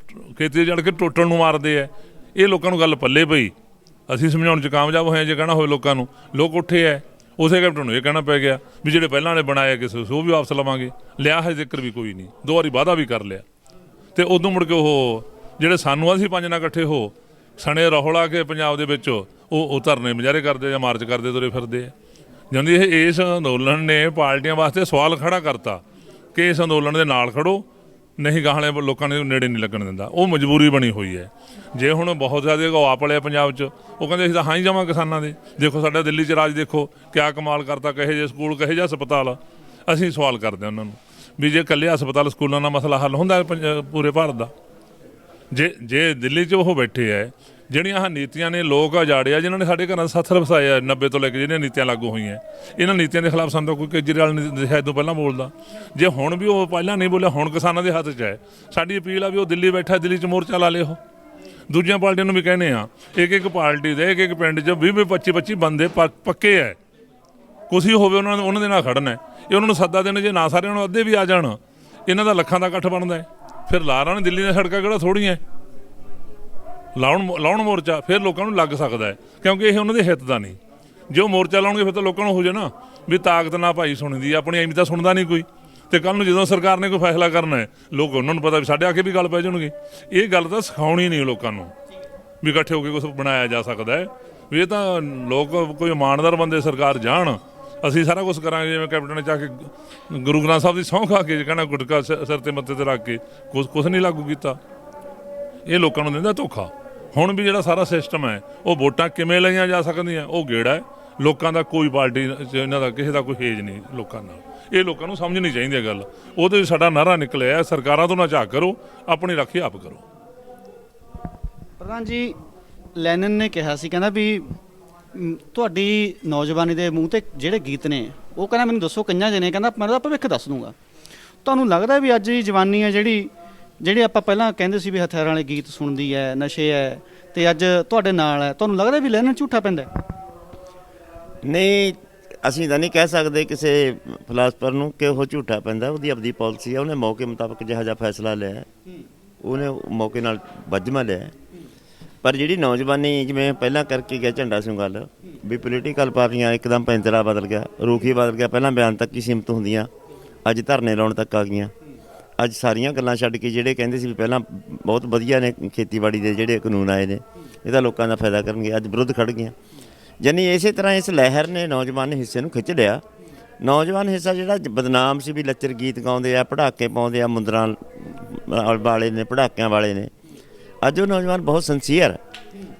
ਖੇਤੀ ਜੜ ਕੇ ਟੁੱਟਣ ਨੂੰ ਮਾਰਦੇ ਆ। ਇਹ ਲੋਕਾਂ ਨੂੰ ਗੱਲ ਪੱਲੇ ਪਈ, ਅਸੀਂ ਸਮਝਾਉਣ 'ਚ ਕਾਮਯਾਬ ਹੋਏ। ਜੇ ਕਹਿਣਾ ਹੋਵੇ ਲੋਕਾਂ ਨੂੰ, ਲੋਕ ਉੱਠੇ ਐ। ਉਸੇ ਕੈਪਟਨ ਨੂੰ ਇਹ ਕਹਿਣਾ ਪੈ ਗਿਆ ਵੀ ਜਿਹੜੇ ਪਹਿਲਾਂ ਵਾਲੇ ਬਣਾਏ ਕਿਸੇ ਉਹ ਵੀ ਵਾਪਸ ਲਵਾਂਗੇ। ਲਿਆ ਹਜੇ ਜ਼ਿਕਰ ਵੀ ਕੋਈ ਨਹੀਂ, 2 ਵਾਰੀ ਵਾਅਦਾ ਵੀ ਕਰ ਲਿਆ। ਤੇ ਉਦੋਂ ਮੁੜ ਕੇ ਉਹ ਜਿਹੜੇ ਸਾਨੂੰ ਅਸੀਂ 5 ਨਾਲ ਇਕੱਠੇ ਹੋ ਸਣੇ ਰੌਲਾ ਕੇ ਪੰਜਾਬ ਦੇ ਵਿੱਚ ਉਹ ਧਰਨੇ ਮੁਜ਼ਾਹਰੇ ਕਰਦੇ ਜਾਂ ਮਾਰਚ ਕਰਦੇ ਤੁਰੇ ਫਿਰਦੇ ਆ। ਜਾਂਦੀ ਇਸ ਅੰਦੋਲਨ ਨੇ ਪਾਰਟੀਆਂ ਵਾਸਤੇ ਸਵਾਲ ਖੜਾ ਕਰਤਾ ਕਿ ਇਸ ਅੰਦੋਲਨ ਦੇ ਨਾਲ ਖੜੋ, ਨਹੀਂ ਗਾਹਲੇ ਲੋਕਾਂ ਨੇ ਨੇੜੇ ਨਹੀਂ ਲੱਗਣ ਦਿੰਦਾ। ਉਹ ਮਜਬੂਰੀ ਬਣੀ ਹੋਈ ਹੈ। ਜੇ ਹੁਣ ਬਹੁਤ ਜ਼ਿਆਦਾ ਘਵਾ ਪਲਿਆ ਪੰਜਾਬ 'ਚ, ਉਹ ਕਹਿੰਦੇ ਅਸੀਂ ਤਾਂ ਹਾਂ ਹੀ ਜਾਵਾਂ ਕਿਸਾਨਾਂ ਦੇ। ਦੇਖੋ ਸਾਡਾ ਦਿੱਲੀ 'ਚ ਰਾਜ, ਦੇਖੋ ਕਿਆ ਕਮਾਲ ਕਰਤਾ, ਕਹੇ ਜਿਹੇ ਸਕੂਲ, ਕਹੇ ਜਿਹਾ ਹਸਪਤਾਲ। ਅਸੀਂ ਸਵਾਲ ਕਰਦੇ ਹਾਂ ਉਹਨਾਂ ਨੂੰ ਵੀ ਜੇ ਇਕੱਲੇ ਹਸਪਤਾਲ ਸਕੂਲਾਂ ਦਾ ਮਸਲਾ ਹੱਲ ਹੁੰਦਾ ਪੂਰੇ ਭਾਰਤ ਦਾ? ਜੇ ਦਿੱਲੀ 'ਚ ਉਹ ਬੈਠੇ ਹੈ, ਜਿਹੜੀਆਂ ਆਹ ਨੀਤੀਆਂ ਨੇ ਲੋਕ ਉਜਾੜਿਆ, ਜਿਨ੍ਹਾਂ ਨੇ ਸਾਡੇ ਘਰਾਂ 'ਚ 7 ਵਸਾਏ ਆ 90 ਤੋਂ ਲੈ ਕੇ, ਜਿਹੜੀਆਂ ਨੀਤੀਆਂ ਲਾਗੂ ਹੋਈਆਂ, ਇਹਨਾਂ ਨੀਤੀਆਂ ਦੇ ਖਿਲਾਫ ਸਾਨੂੰ ਕੋਈ ਕੇਜਰੀਵਾਲ ਨੇ ਸ਼ਾਇਦ ਤੋਂ ਪਹਿਲਾਂ ਬੋਲਦਾ। ਜੇ ਹੁਣ ਵੀ ਉਹ ਪਹਿਲਾਂ ਨਹੀਂ ਬੋਲਿਆ, ਹੁਣ ਕਿਸਾਨਾਂ ਦੇ ਹੱਥ 'ਚ ਹੈ। ਸਾਡੀ ਅਪੀਲ ਆ ਵੀ ਉਹ ਦਿੱਲੀ ਬੈਠਾ, ਦਿੱਲੀ 'ਚ ਮੋਰਚਾ ਲਾ ਲੇ। ਉਹ ਦੂਜੀਆਂ ਪਾਰਟੀਆਂ ਨੂੰ ਵੀ ਕਹਿੰਦੇ ਆ, ਇੱਕ ਪਾਰਟੀ ਦੇ ਇੱਕ ਪਿੰਡ 'ਚ 20 25 ਬੰਦੇ ਪੱਕੇ ਹੈ, ਕੁਛ ਹੀ ਹੋਵੇ ਉਹਨਾਂ ਦੇ ਨਾਲ ਖੜਨਾ। ਇਹ ਉਹਨਾਂ ਨੂੰ ਸੱਦਾ ਦੇਣ, ਜੇ ਨਾ ਸਾਰਿਆਂ ਨੂੰ ਅੱਧੇ ਵੀ ਆ ਜਾਣ, ਇਹਨਾਂ ਦਾ ਲੱਖਾਂ ਦਾ ਇਕੱਠ ਬਣਦਾ ਹੈ। ਫਿਰ ਲਾਰਾਂ ਨੇ ਦਿੱਲੀ ਦੀਆਂ ਸੜਕਾਂ ਕਿਹੜਾ ਥੋੜ੍ਹੀਆਂ ਲਾਉਣ ਮੋਰਚਾ, ਫਿਰ ਲੋਕਾਂ ਨੂੰ ਲੱਗ ਸਕਦਾ ਹੈ, ਕਿਉਂਕਿ ਇਹ ਉਹਨਾਂ ਦੇ ਹਿੱਤ ਦਾ ਨਹੀਂ। ਜੇ ਉਹ ਮੋਰਚਾ ਲਾਉਣਗੇ ਫਿਰ ਤਾਂ ਲੋਕਾਂ ਨੂੰ ਹੋ ਜਾਏ ਨਾ ਵੀ ਤਾਕਤ ਨਾ ਭਾਈ ਸੁਣਦੀ, ਆਪਣੀ ਐਵੇਂ ਤਾਂ ਸੁਣਦਾ ਨਹੀਂ ਕੋਈ। ਤੇ ਕੱਲ੍ਹ ਨੂੰ ਜਦੋਂ ਸਰਕਾਰ ਨੇ ਕੋਈ ਫੈਸਲਾ ਕਰਨਾ ਹੈ, ਲੋਕ ਉਹਨਾਂ ਨੂੰ ਪਤਾ ਵੀ ਸਾਡੇ ਆ ਕੇ ਵੀ ਗੱਲ ਪੈ ਜਾਣਗੇ। ਇਹ ਗੱਲ ਤਾਂ ਸਿਖਾਉਣੀ ਨਹੀਂ ਲੋਕਾਂ ਨੂੰ ਵੀ ਇਕੱਠੇ ਹੋ ਕੇ ਕੁਛ ਬਣਾਇਆ ਜਾ ਸਕਦਾ ਹੈ। ਵੀ ਇਹ ਤਾਂ ਲੋਕ ਕੋਈ ਇਮਾਨਦਾਰ ਬੰਦੇ ਸਰਕਾਰ ਜਾਣ, ਅਸੀਂ ਸਾਰਾ ਕੁਛ ਕਰਾਂਗੇ। ਜਿਵੇਂ ਕੈਪਟਨ ਨੇ ਚਾਹ ਕੇ ਗੁਰੂ ਗ੍ਰੰਥ ਸਾਹਿਬ ਦੀ ਸਹੁੰ ਖਾ ਕੇ ਕਹਿਣਾ ਗੁਟਕਾ ਸਿਰ ਤੇ ਮੱਥੇ ਤੇ ਰੱਖ ਕੇ ਕੁਛ ਨਹੀਂ ਲਾਗੂ ਕੀਤਾ। ਇਹ ਲੋਕਾਂ ਨੂੰ ਦਿੰਦਾ ਧੋਖਾ। ਹੁਣ ਵੀ ਜਿਹੜਾ ਸਾਰਾ ਸਿਸਟਮ ਹੈ, ਉਹ ਵੋਟਾਂ ਕਿਵੇਂ ਲਈਆਂ ਜਾ ਸਕਦੀਆਂ, ਉਹ ਗੇੜਾ ਹੈ। ਲੋਕਾਂ ਦਾ ਕੋਈ ਪਾਰਟੀ 'ਚ ਇਹਨਾਂ ਦਾ ਕਿਸੇ ਦਾ ਕੋਈ ਹੇਜ ਨਹੀਂ ਲੋਕਾਂ ਨਾਲ। ਇਹ ਲੋਕਾਂ ਨੂੰ ਸਮਝਣੀ ਚਾਹੀਦੀ ਹੈ ਗੱਲ। ਉਹਦੇ ਸਾਡਾ ਨਾਅਰਾ ਨਿਕਲਿਆ, ਸਰਕਾਰਾਂ ਤੋਂ ਨਾ ਝਾਕ ਕਰੋ, ਆਪਣੀ ਰਾਖੀ ਆਪ ਕਰੋ। ਪ੍ਰਧਾਨ ਜੀ, ਲੈਨਨ ਨੇ ਕਿਹਾ ਸੀ, ਕਹਿੰਦਾ ਵੀ ਤੁਹਾਡੀ ਨੌਜਵਾਨੀ ਦੇ ਮੂੰਹ ਤੇ ਜਿਹੜੇ ਗੀਤ ਨੇ, ਉਹ ਕਹਿੰਦਾ ਮੈਨੂੰ ਦੱਸੋ ਕਈਆਂ ਜਣੇ, ਕਹਿੰਦਾ ਮੈਂ ਤਾਂ ਭਵਿੱਖ ਦੱਸ ਦੂੰਗਾ। ਤੁਹਾਨੂੰ ਲੱਗਦਾ ਵੀ ਅੱਜ ਦੀ ਜਵਾਨੀ ਹੈ ਜਿਹੜੀ ਆਪਾਂ ਪਹਿਲਾਂ ਕਹਿੰਦੇ ਸੀ ਵੀ ਹਥਿਆਰਾਂ ਵਾਲੇ ਗੀਤ ਸੁਣਦੀ ਹੈ, ਨਸ਼ੇ ਹੈ, ਤੇ ਅੱਜ ਤੁਹਾਡੇ ਨਾਲ ਹੈ, ਤੁਹਾਨੂੰ ਲੱਗਦਾ ਵੀ ਲੈਨਨ ਝੂਠਾ ਪੈਂਦਾ? ਨਹੀਂ, ਅਸੀਂ ਤਾਂ ਨਹੀਂ ਕਹਿ ਸਕਦੇ ਕਿਸੇ ਫਿਲਾਸਫਰ ਨੂੰ ਕਿ ਉਹ ਝੂਠਾ ਪੈਂਦਾ। ਉਹਦੀ ਆਪਣੀ ਪਾਲਿਸੀ ਹੈ, ਉਹਨੇ ਮੌਕੇ ਮੁਤਾਬਕ ਜਿਹੋ ਜਿਹਾ ਫੈਸਲਾ ਲਿਆ, ਉਹਨੇ ਮੌਕੇ ਨਾਲ ਵੱਜਮਾ ਲਿਆ। ਪਰ ਜਿਹੜੀ ਨੌਜਵਾਨੀ, ਜਿਵੇਂ ਪਹਿਲਾਂ ਕਰਕੇ ਗਿਆ ਝੰਡਾ ਸਿੰਘ ਗੱਲ ਵੀ ਪੋਲੀਟੀਕਲ ਪਾਰਟੀਆਂ ਇੱਕਦਮ ਪੈਂਤਰਾ ਬਦਲ ਗਿਆ, ਰੂਖੀ ਬਦਲ ਗਿਆ। ਪਹਿਲਾਂ ਬਿਆਨ ਤੱਕ ਹੀ ਸੀਮਤ ਹੁੰਦੀਆਂ, ਅੱਜ ਧਰਨੇ ਲਾਉਣ ਤੱਕ ਆ ਗਈਆਂ। ਅੱਜ ਸਾਰੀਆਂ ਗੱਲਾਂ ਛੱਡ ਕੇ ਜਿਹੜੇ ਕਹਿੰਦੇ ਸੀ ਵੀ ਪਹਿਲਾਂ ਬਹੁਤ ਵਧੀਆ ਨੇ ਖੇਤੀਬਾੜੀ ਦੇ ਜਿਹੜੇ ਕਾਨੂੰਨ ਆਏ ਨੇ, ਇਹ ਤਾਂ ਲੋਕਾਂ ਦਾ ਫਾਇਦਾ ਕਰਨਗੇ, ਅੱਜ ਵਿਰੁੱਧ ਖੜ੍ਹ ਗਈਆਂ। ਯਾਨੀ ਇਸੇ ਤਰ੍ਹਾਂ ਇਸ ਲਹਿਰ ਨੇ ਨੌਜਵਾਨ ਹਿੱਸੇ ਨੂੰ ਖਿੱਚ ਲਿਆ। ਨੌਜਵਾਨ ਹਿੱਸਾ ਜਿਹੜਾ ਬਦਨਾਮ ਸੀ ਵੀ ਲੱਚਰ ਗੀਤ ਗਾਉਂਦੇ ਆ, ਪੜਾਕੇ ਪਾਉਂਦੇ ਆ, ਮੁੰਦਰਾਂ ਵਾਲੇ ਨੇ, ਪੜਾਕਿਆਂ ਵਾਲੇ ਨੇ, ਅੱਜ ਉਹ ਨੌਜਵਾਨ ਬਹੁਤ ਸਿੰਸੀਅਰ।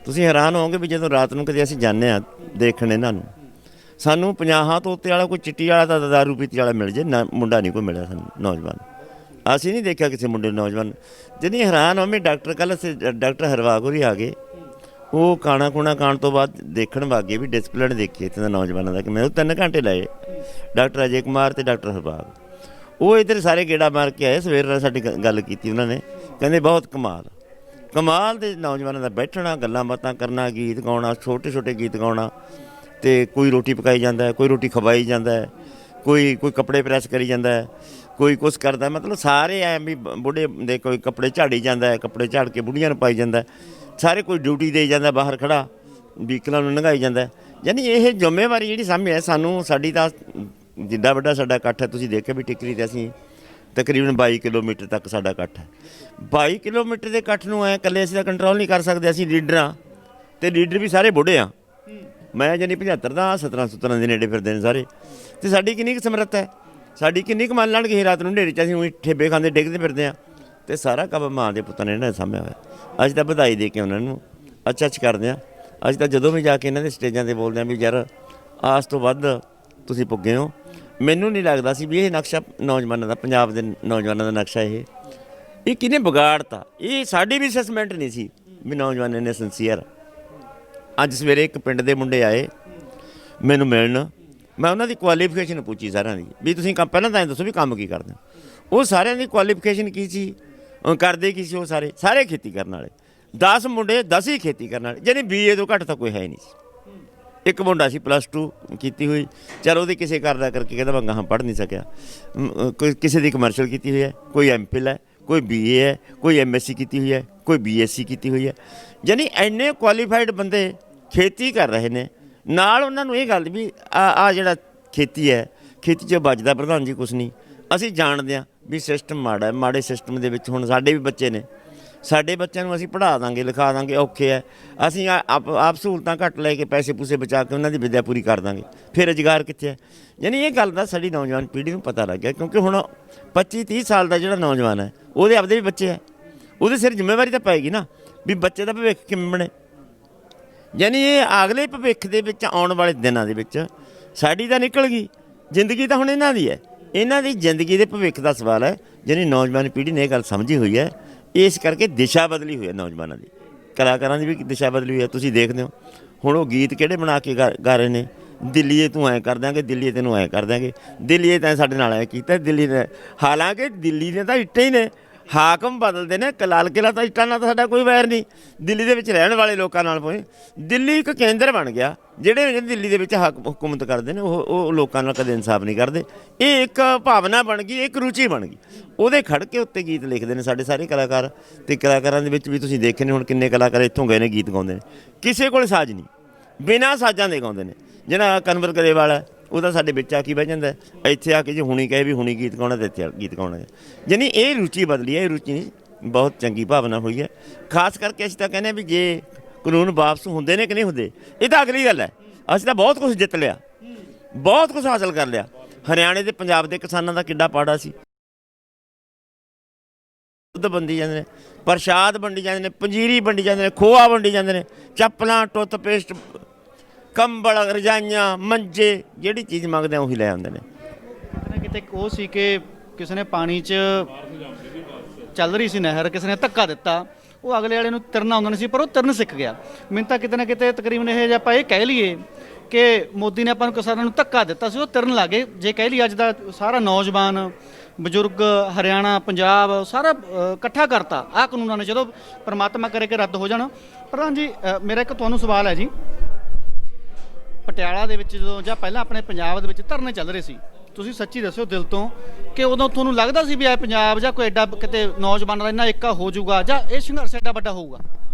ਤੁਸੀਂ ਹੈਰਾਨ ਹੋਵੋਗੇ ਵੀ ਜਦੋਂ ਰਾਤ ਨੂੰ ਕਦੇ ਅਸੀਂ ਜਾਂਦੇ ਹਾਂ ਦੇਖਣ ਇਹਨਾਂ ਨੂੰ, ਸਾਨੂੰ 50 ਤੋਂ ਉੱਤੇ ਵਾਲਾ ਕੋਈ ਚਿੱਟੀ ਵਾਲਾ ਤਾਂ ਦਾਰੂ ਪੀਤੀ ਵਾਲਾ ਮਿਲ ਜੇ ਨਾ, ਮੁੰਡਾ ਨਹੀਂ ਕੋਈ ਮਿਲਿਆ ਸਾਨੂੰ ਨੌਜਵਾਨ। ਅਸੀਂ ਨਹੀਂ ਦੇਖਿਆ ਕਿਸੇ ਮੁੰਡੇ ਨੌਜਵਾਨ। ਜਿੰਨੀ ਹੈਰਾਨ ਹੋਵੇਂ, ਡਾਕਟਰ ਕੱਲ੍ਹ ਡਾਕਟਰ ਹਰਵਾਗ ਹੋਰੀ ਆ ਗਏ, ਉਹ ਖਾਣਾ ਖੂਣਾ ਖਾਣ ਤੋਂ ਬਾਅਦ ਦੇਖਣ ਵਾਗੇ ਵੀ ਡਿਸਪਲਿਨ ਦੇਖੀਏ ਇੱਥੇ ਦਾ ਨੌਜਵਾਨਾਂ ਦਾ। ਕਿ ਮੈਂ 3 ਘੰਟੇ ਲਾਏ, ਡਾਕਟਰ ਅਜੇ ਕੁਮਾਰ ਅਤੇ ਡਾਕਟਰ ਹਰਵਾਗ, ਉਹ ਇੱਧਰ ਸਾਰੇ ਗੇੜਾ ਮਾਰ ਕੇ ਆਏ। ਸਵੇਰ ਨਾਲ ਸਾਡੀ ਗੱਲ ਕੀਤੀ ਉਹਨਾਂ ਨੇ, ਕਹਿੰਦੇ ਬਹੁਤ ਕਮਾਲ ਦੇ ਨੌਜਵਾਨਾਂ ਦਾ ਬੈਠਣਾ, ਗੱਲਾਂ ਬਾਤਾਂ ਕਰਨਾ, ਗੀਤ ਗਾਉਣਾ, ਛੋਟੇ ਛੋਟੇ ਗੀਤ ਗਾਉਣਾ, ਅਤੇ ਕੋਈ ਰੋਟੀ ਪਕਾਈ ਜਾਂਦਾ ਹੈ, ਕੋਈ ਰੋਟੀ ਖਵਾਈ ਜਾਂਦਾ ਹੈ, ਕੋਈ ਕੱਪੜੇ ਪ੍ਰੈਸ ਕਰੀ ਜਾਂਦਾ ਹੈ, ਕੋਈ ਕੁਛ ਕਰਦਾ, ਮਤਲਬ ਸਾਰੇ ਐ ਵੀ ਬੁੱਢੇ ਦੇ ਕੋਈ ਕੱਪੜੇ ਝਾੜੀ ਜਾਂਦਾ ਹੈ, ਕੱਪੜੇ ਝਾੜ ਕੇ ਬੁੜੀਆਂ ਨੂੰ ਪਾਈ ਜਾਂਦਾ, ਸਾਰੇ ਕੋਈ ਡਿਊਟੀ ਦੇਈ ਜਾਂਦਾ, ਬਾਹਰ ਖੜਾ ਵਹੀਕਲਾਂ ਨੂੰ ਲੰਘਾਈ ਜਾਂਦਾ। ਯਾਨੀ ਇਹ ਜ਼ਿੰਮੇਵਾਰੀ ਜਿਹੜੀ ਸਾਹਮਣੇ ਹੈ ਸਾਨੂੰ, ਸਾਡੀ ਤਾਂ ਜਿੱਡਾ ਵੱਡਾ ਸਾਡਾ ਇਕੱਠ ਹੈ, ਤੁਸੀਂ ਦੇਖਿਆ ਵੀ ਟਿਕਰੀ ਤੇ ਅਸੀਂ ਤਕਰੀਬਨ 22 ਕਿਲੋਮੀਟਰ ਤੱਕ ਸਾਡਾ ਇਕੱਠ ਹੈ। 22 ਕਿਲੋਮੀਟਰ ਦੇ ਇਕੱਠ ਨੂੰ ਐ ਇਕੱਲੇ ਅਸੀਂ ਤਾਂ ਕੰਟਰੋਲ ਨਹੀਂ ਕਰ ਸਕਦੇ, ਅਸੀਂ ਲੀਡਰ ਹਾਂ ਅਤੇ ਲੀਡਰ ਵੀ ਸਾਰੇ ਬੁੱਢੇ ਆ। ਮੈਂ ਜਾਨੀ 75 ਦਾ 17 ਦੇ ਨੇੜੇ ਫਿਰਦੇ ਨੇ ਸਾਰੇ, ਅਤੇ ਸਾਡੀ ਕਿੰਨੀ ਕੁ ਸਮਰੱਥਾ ਹੈ, ਸਾਡੀ ਕਿੰਨੀ ਕੁ ਮੰਨ ਲੈਣਗੇ ਰਾਤ ਨੂੰ ਹਨੇਰੇ 'ਚ ਅਸੀਂ ਉਹੀ ਠੇਬੇ ਖਾਂਦੇ ਡਿੱਗਦੇ ਫਿਰਦੇ ਹਾਂ। ਅਤੇ ਸਾਰਾ ਕੰਮ ਮਾਂ ਦੇ ਪੁੱਤਾਂ ਨੇ ਇਹਨਾਂ ਨੇ ਸਾਂਭਿਆ ਹੋਇਆ। ਅੱਜ ਤਾਂ ਵਧਾਈ ਦੇ ਕੇ ਉਹਨਾਂ ਨੂੰ ਅੱਛਾ ਕਰਦੇ ਹਾਂ। ਅੱਜ ਤਾਂ ਜਦੋਂ ਵੀ ਜਾ ਕੇ ਇਹਨਾਂ ਦੇ ਸਟੇਜਾਂ 'ਤੇ ਬੋਲਦੇ ਹਾਂ ਵੀ ਯਾਰ ਆਸ ਤੋਂ ਵੱਧ ਤੁਸੀਂ ਪੁੱਗੇ ਹੋ। ਮੈਨੂੰ ਨਹੀਂ ਲੱਗਦਾ ਸੀ ਵੀ ਇਹ ਨਕਸ਼ਾ ਨੌਜਵਾਨਾਂ ਦਾ, ਪੰਜਾਬ ਦੇ ਨੌਜਵਾਨਾਂ ਦਾ ਨਕਸ਼ਾ ਇਹ ਕਿਹਨੇ ਵਿਗਾੜਤਾ। ਇਹ ਸਾਡੀ ਵੀ ਅਸੈਸਮੈਂਟ ਨਹੀਂ ਸੀ ਵੀ ਨੌਜਵਾਨ ਇੰਨੇ ਸਿੰਸੀਅਰ। ਅੱਜ ਸਵੇਰੇ ਇੱਕ ਪਿੰਡ ਦੇ ਮੁੰਡੇ ਆਏ ਮੈਨੂੰ ਮਿਲਣ, ਮੈਂ ਉਹਨਾਂ ਦੀ ਕੁਆਲੀਫਿਕੇਸ਼ਨ ਪੁੱਛੀ ਸਾਰਿਆਂ ਦੀ ਵੀ ਤੁਸੀਂ ਕੰਮ ਪਹਿਲਾਂ ਤਾਂ ਇਹ ਦੱਸੋ ਵੀ ਕੰਮ ਕੀ ਕਰਦੇ। ਉਹ ਸਾਰਿਆਂ ਦੀ ਕੁਆਲੀਫਿਕੇਸ਼ਨ ਕੀ ਸੀ, ਕਰਦੇ ਕੀ ਸੀ। ਉਹ ਸਾਰੇ ਖੇਤੀ ਕਰਨ ਵਾਲੇ, 10 ਮੁੰਡੇ 10 ਹੀ ਖੇਤੀ ਕਰਨ ਵਾਲੇ, ਯਾਨੀ BA ਤੋਂ ਘੱਟ ਤਾਂ ਕੋਈ ਹੈ ਨਹੀਂ ਸੀ। ਇੱਕ ਮੁੰਡਾ ਸੀ +2 ਕੀਤੀ ਹੋਈ, ਚਲ ਉਹਦੇ ਕਿਸੇ ਕਰਦਾ ਕਰਕੇ ਕਹਿੰਦਾ ਮੈਂ ਗਾਹਾਂ ਪੜ੍ਹ ਨਹੀਂ ਸਕਿਆ। ਕੋਈ ਕਿਸੇ ਦੀ ਕਮਰਸ਼ੀਅਲ ਕੀਤੀ ਹੋਈ ਹੈ, ਕੋਈ MPhil ਹੈ, ਕੋਈ BA ਹੈ, ਕੋਈ MSc ਕੀਤੀ ਹੋਈ ਹੈ, ਕੋਈ BSc ਕੀਤੀ ਹੋਈ ਹੈ। ਯਾਨੀ ਇੰਨੇ ਕੁਆਲੀਫਾਈਡ ਬੰਦੇ ਖੇਤੀ ਕਰ ਰਹੇ ਨੇ। ਨਾਲ ਉਹਨਾਂ ਨੂੰ ਇਹ ਗੱਲ ਵੀ ਆ ਜਿਹੜਾ ਖੇਤੀ ਹੈ, ਖੇਤੀ 'ਚ ਬਚਦਾ ਪ੍ਰਧਾਨ ਜੀ ਕੁਛ ਨਹੀਂ। ਅਸੀਂ ਜਾਣਦੇ ਹਾਂ ਵੀ ਸਿਸਟਮ ਮਾੜਾ ਹੈ, ਮਾੜੇ ਸਿਸਟਮ ਦੇ ਵਿੱਚ ਹੁਣ ਸਾਡੇ ਵੀ ਬੱਚੇ ਨੇ, ਸਾਡੇ ਬੱਚਿਆਂ ਨੂੰ ਅਸੀਂ ਪੜ੍ਹਾ ਦਾਂਗੇ ਲਿਖਾ ਦਾਂਗੇ, ਔਖੇ ਹੈ। ਅਸੀਂ ਆਪ ਸਹੂਲਤਾਂ ਘੱਟ ਲੈ ਕੇ ਪੈਸੇ ਪੂਸੇ ਬਚਾ ਕੇ ਉਹਨਾਂ ਦੀ ਵਿੱਦਿਆ ਪੂਰੀ ਕਰ ਦਾਂਗੇ, ਫਿਰ ਰੁਜ਼ਗਾਰ ਕਿੱਥੇ ਹੈ। ਯਾਨੀ ਇਹ ਗੱਲ ਦਾ ਸਾਡੀ ਨੌਜਵਾਨ ਪੀੜ੍ਹੀ ਨੂੰ ਪਤਾ ਲੱਗ ਗਿਆ, ਕਿਉਂਕਿ ਹੁਣ 25-30 ਸਾਲ ਦਾ ਜਿਹੜਾ ਨੌਜਵਾਨ ਹੈ ਉਹਦੇ ਆਪਦੇ ਵੀ ਬੱਚੇ ਹੈ, ਉਹਦੇ ਸਿਰ ਜ਼ਿੰਮੇਵਾਰੀ ਤਾਂ ਪਏਗੀ ਨਾ ਵੀ ਬੱਚੇ ਦਾ ਭਵਿੱਖ ਕਿਵੇਂ ਬਣੇ। ਯਾਨੀ ਇਹ ਅਗਲੇ ਭਵਿੱਖ ਦੇ ਵਿੱਚ ਆਉਣ ਵਾਲੇ ਦਿਨਾਂ ਦੇ ਵਿੱਚ ਸਾਡੀ ਤਾਂ ਨਿਕਲ ਗਈ ਜ਼ਿੰਦਗੀ, ਤਾਂ ਹੁਣ ਇਹਨਾਂ ਦੀ ਹੈ, ਇਹਨਾਂ ਦੀ ਜ਼ਿੰਦਗੀ ਦੇ ਭਵਿੱਖ ਦਾ ਸਵਾਲ ਹੈ। ਯਾਨੀ ਨੌਜਵਾਨ ਪੀੜ੍ਹੀ ਨੇ ਇਹ ਗੱਲ ਸਮਝੀ ਹੋਈ ਹੈ, ਇਸ ਕਰਕੇ ਦਿਸ਼ਾ ਬਦਲੀ ਹੋਈ ਹੈ ਨੌਜਵਾਨਾਂ ਦੀ, ਕਲਾਕਾਰਾਂ ਦੀ ਵੀ ਦਿਸ਼ਾ ਬਦਲੀ ਹੋਈ ਹੈ। ਤੁਸੀਂ ਦੇਖਦੇ ਹੋ ਹੁਣ ਉਹ ਗੀਤ ਕਿਹੜੇ ਬਣਾ ਕੇ ਗਾ ਰਹੇ ਨੇ, ਦਿੱਲੀਏ ਤੂੰ ਐਂ ਕਰ ਦਿਆਂਗੇ, ਦਿੱਲੀਏ ਤੈਨੂੰ ਐਂ ਕਰ ਦਿਆਂਗੇ, ਦਿੱਲੀਏ ਤੈਂ ਸਾਡੇ ਨਾਲ ਐਂ ਕੀਤਾ, ਦਿੱਲੀ ਨੇ, ਹਾਲਾਂਕਿ ਦਿੱਲੀ ਨੇ ਤਾਂ ਇੱਟਾਂ ਹੀ ਨੇ, ਹਾਕਮ ਬਦਲਦੇ ਨੇ, ਲਾਲ ਕਿਲ੍ਹਾ ਤਾਂ ਇੱਟਾਂ ਨਾਲ ਤਾਂ ਸਾਡਾ ਕੋਈ ਵੈਰ ਨਹੀਂ, ਦਿੱਲੀ ਦੇ ਵਿੱਚ ਰਹਿਣ ਵਾਲੇ ਲੋਕਾਂ ਨਾਲ ਕੋਈ। ਦਿੱਲੀ ਇੱਕ ਕੇਂਦਰ ਬਣ ਗਿਆ, ਜਿਹੜੇ ਦਿੱਲੀ ਦੇ ਵਿੱਚ ਹੁਕੂਮਤ ਕਰਦੇ ਨੇ ਉਹ ਲੋਕਾਂ ਨਾਲ ਕਦੇ ਇਨਸਾਫ ਨਹੀਂ ਕਰਦੇ। ਇਹ ਇੱਕ ਭਾਵਨਾ ਬਣ ਗਈ, ਇੱਕ ਰੁਚੀ ਬਣ ਗਈ, ਉਹਦੇ ਖੜ ਕੇ ਉੱਤੇ ਗੀਤ ਲਿਖਦੇ ਨੇ ਸਾਡੇ ਸਾਰੇ ਕਲਾਕਾਰ। ਅਤੇ ਕਲਾਕਾਰਾਂ ਦੇ ਵਿੱਚ ਵੀ ਤੁਸੀਂ ਦੇਖੇ ਨੇ ਹੁਣ ਕਿੰਨੇ ਕਲਾਕਾਰ ਇੱਥੋਂ ਗਏ ਨੇ ਗੀਤ ਗਾਉਂਦੇ ਨੇ, ਕਿਸੇ ਕੋਲ ਸਾਜ਼ ਨਹੀਂ, ਬਿਨਾਂ ਸਾਜ਼ਾਂ ਦੇ ਗਾਉਂਦੇ ਨੇ। ਜਿਹੜਾ ਕਨਵਰ ਗਰੇਵਾਲ ਹੈ ਉਹ ਤਾਂ ਸਾਡੇ ਵਿੱਚ ਆ ਕੇ ਬਹਿ ਜਾਂਦਾ, ਇੱਥੇ ਆ ਕੇ ਜੇ ਹੁਣੀ ਕਹੇ ਵੀ ਹੁਣੀ ਗੀਤ ਗਾਉਣਾ ਤਾਂ ਇੱਥੇ ਗੀਤ ਗਾਉਣਾ। ਯਾਨੀ ਇਹ ਰੁਚੀ ਬਦਲੀ ਹੈ, ਇਹ ਰੁਚੀ ਨਹੀਂ ਬਹੁਤ ਚੰਗੀ ਭਾਵਨਾ ਹੋਈ ਹੈ। ਖਾਸ ਕਰਕੇ ਅਸੀਂ ਤਾਂ ਕਹਿੰਦੇ ਵੀ ਜੇ ਕਾਨੂੰਨ ਵਾਪਸ ਹੁੰਦੇ ਨੇ ਕਿ ਨਹੀਂ ਹੁੰਦੇ ਇਹ ਤਾਂ ਅਗਲੀ ਗੱਲ ਹੈ। ਅਸੀਂ ਤਾਂ ਬਹੁਤ ਕੁਝ ਜਿੱਤ ਲਿਆ, ਬਹੁਤ ਕੁਝ ਹਾਸਲ ਕਰ ਲਿਆ। ਹਰਿਆਣੇ ਤੇ ਪੰਜਾਬ ਦੇ ਕਿਸਾਨਾਂ ਦਾ ਕਿੱਡਾ ਪਾੜਾ ਸੀ, ਦੁੱਧ ਵੰਡੀ ਜਾਂਦੇ ਨੇ, ਪ੍ਰਸ਼ਾਦ ਵੰਡੀ ਜਾਂਦੇ ਨੇ, ਪੰਜੀਰੀ ਵੰਡੀ ਜਾਂਦੇ ਨੇ, ਖੋਆ ਵੰਡੀ ਜਾਂਦੇ ਨੇ, ਚੱਪਲਾਂ, ਟੁੱਥਪੇਸਟ, ਕੰਬਲ, ਰਜਾਈਆਂ, ਮੰਜੇ, ਜਿਹੜੀ ਚੀਜ਼ ਮੰਗਦੇ ਆ ਉਹੀ ਲੈ ਆਉਂਦੇ ਨੇ। ਕਿਤੇ ਉਹ ਸੀ ਕਿ ਕਿਸੇ ਨੇ ਪਾਣੀ 'ਚ ਚੱਲ ਰਹੀ ਸੀ ਨਹਿਰ, ਕਿਸੇ ਨੇ ਧੱਕਾ ਦਿੱਤਾ, ਉਹ ਅਗਲੇ ਵਾਲੇ ਨੂੰ ਤਿਰਨਾ ਆਉਂਦਾ ਨਹੀਂ ਸੀ, ਪਰ ਉਹ ਤਿਰਨ ਸਿੱਖ ਗਿਆ। ਮੈਨੂੰ ਤਾਂ ਕਿਤੇ ਨਾ ਕਿਤੇ ਤਕਰੀਬਨ ਇਹ ਜੇ ਆਪਾਂ ਇਹ ਕਹਿ ਲਈਏ ਕਿ ਮੋਦੀ ਨੇ ਆਪਾਂ ਨੂੰ ਕਿਸਾਨਾਂ ਨੂੰ ਧੱਕਾ ਦਿੱਤਾ ਸੀ, ਉਹ ਤਿਰਨ ਲੱਗੇ। ਜੇ ਕਹਿ ਲਈਏ ਅੱਜ ਦਾ ਸਾਰਾ ਨੌਜਵਾਨ ਬਜ਼ੁਰਗ ਹਰਿਆਣਾ ਪੰਜਾਬ ਸਾਰਾ ਇਕੱਠਾ ਕਰਤਾ ਆਹ ਕਾਨੂੰਨਾਂ ਨੇ, ਜਦੋਂ ਪਰਮਾਤਮਾ ਕਰੇ ਕਿ ਰੱਦ ਹੋ ਜਾਣ। ਪ੍ਰਧਾਨ ਜੀ ਮੇਰਾ ਇੱਕ ਤੁਹਾਨੂੰ ਸਵਾਲ ਹੈ ਜੀ, ਪਟਿਆਲਾ ਦੇ ਵਿੱਚ ਜਦੋਂ ਜਾਂ ਪਹਿਲਾਂ ਆਪਣੇ ਪੰਜਾਬ ਦੇ ਵਿੱਚ ਧਰਨੇ ਚੱਲ ਰਹੇ ਸੀ, ਤੁਸੀਂ ਸੱਚੀ ਦੱਸਿਓ ਦਿਲ ਤੋਂ ਕਿ ਉਦੋਂ ਤੁਹਾਨੂੰ ਲੱਗਦਾ ਸੀ ਵੀ ਇਹ ਪੰਜਾਬ ਜਾਂ ਕੋਈ ਐਡਾ ਕਿਤੇ ਨੌਜਵਾਨਾਂ ਦਾ ਇੰਨਾ ਏਕਾ ਹੋ ਜਾਊਗਾ ਜਾਂ ਇਹ ਸੰਘਰਸ਼ ਐਡਾ ਵੱਡਾ ਹੋਊਗਾ?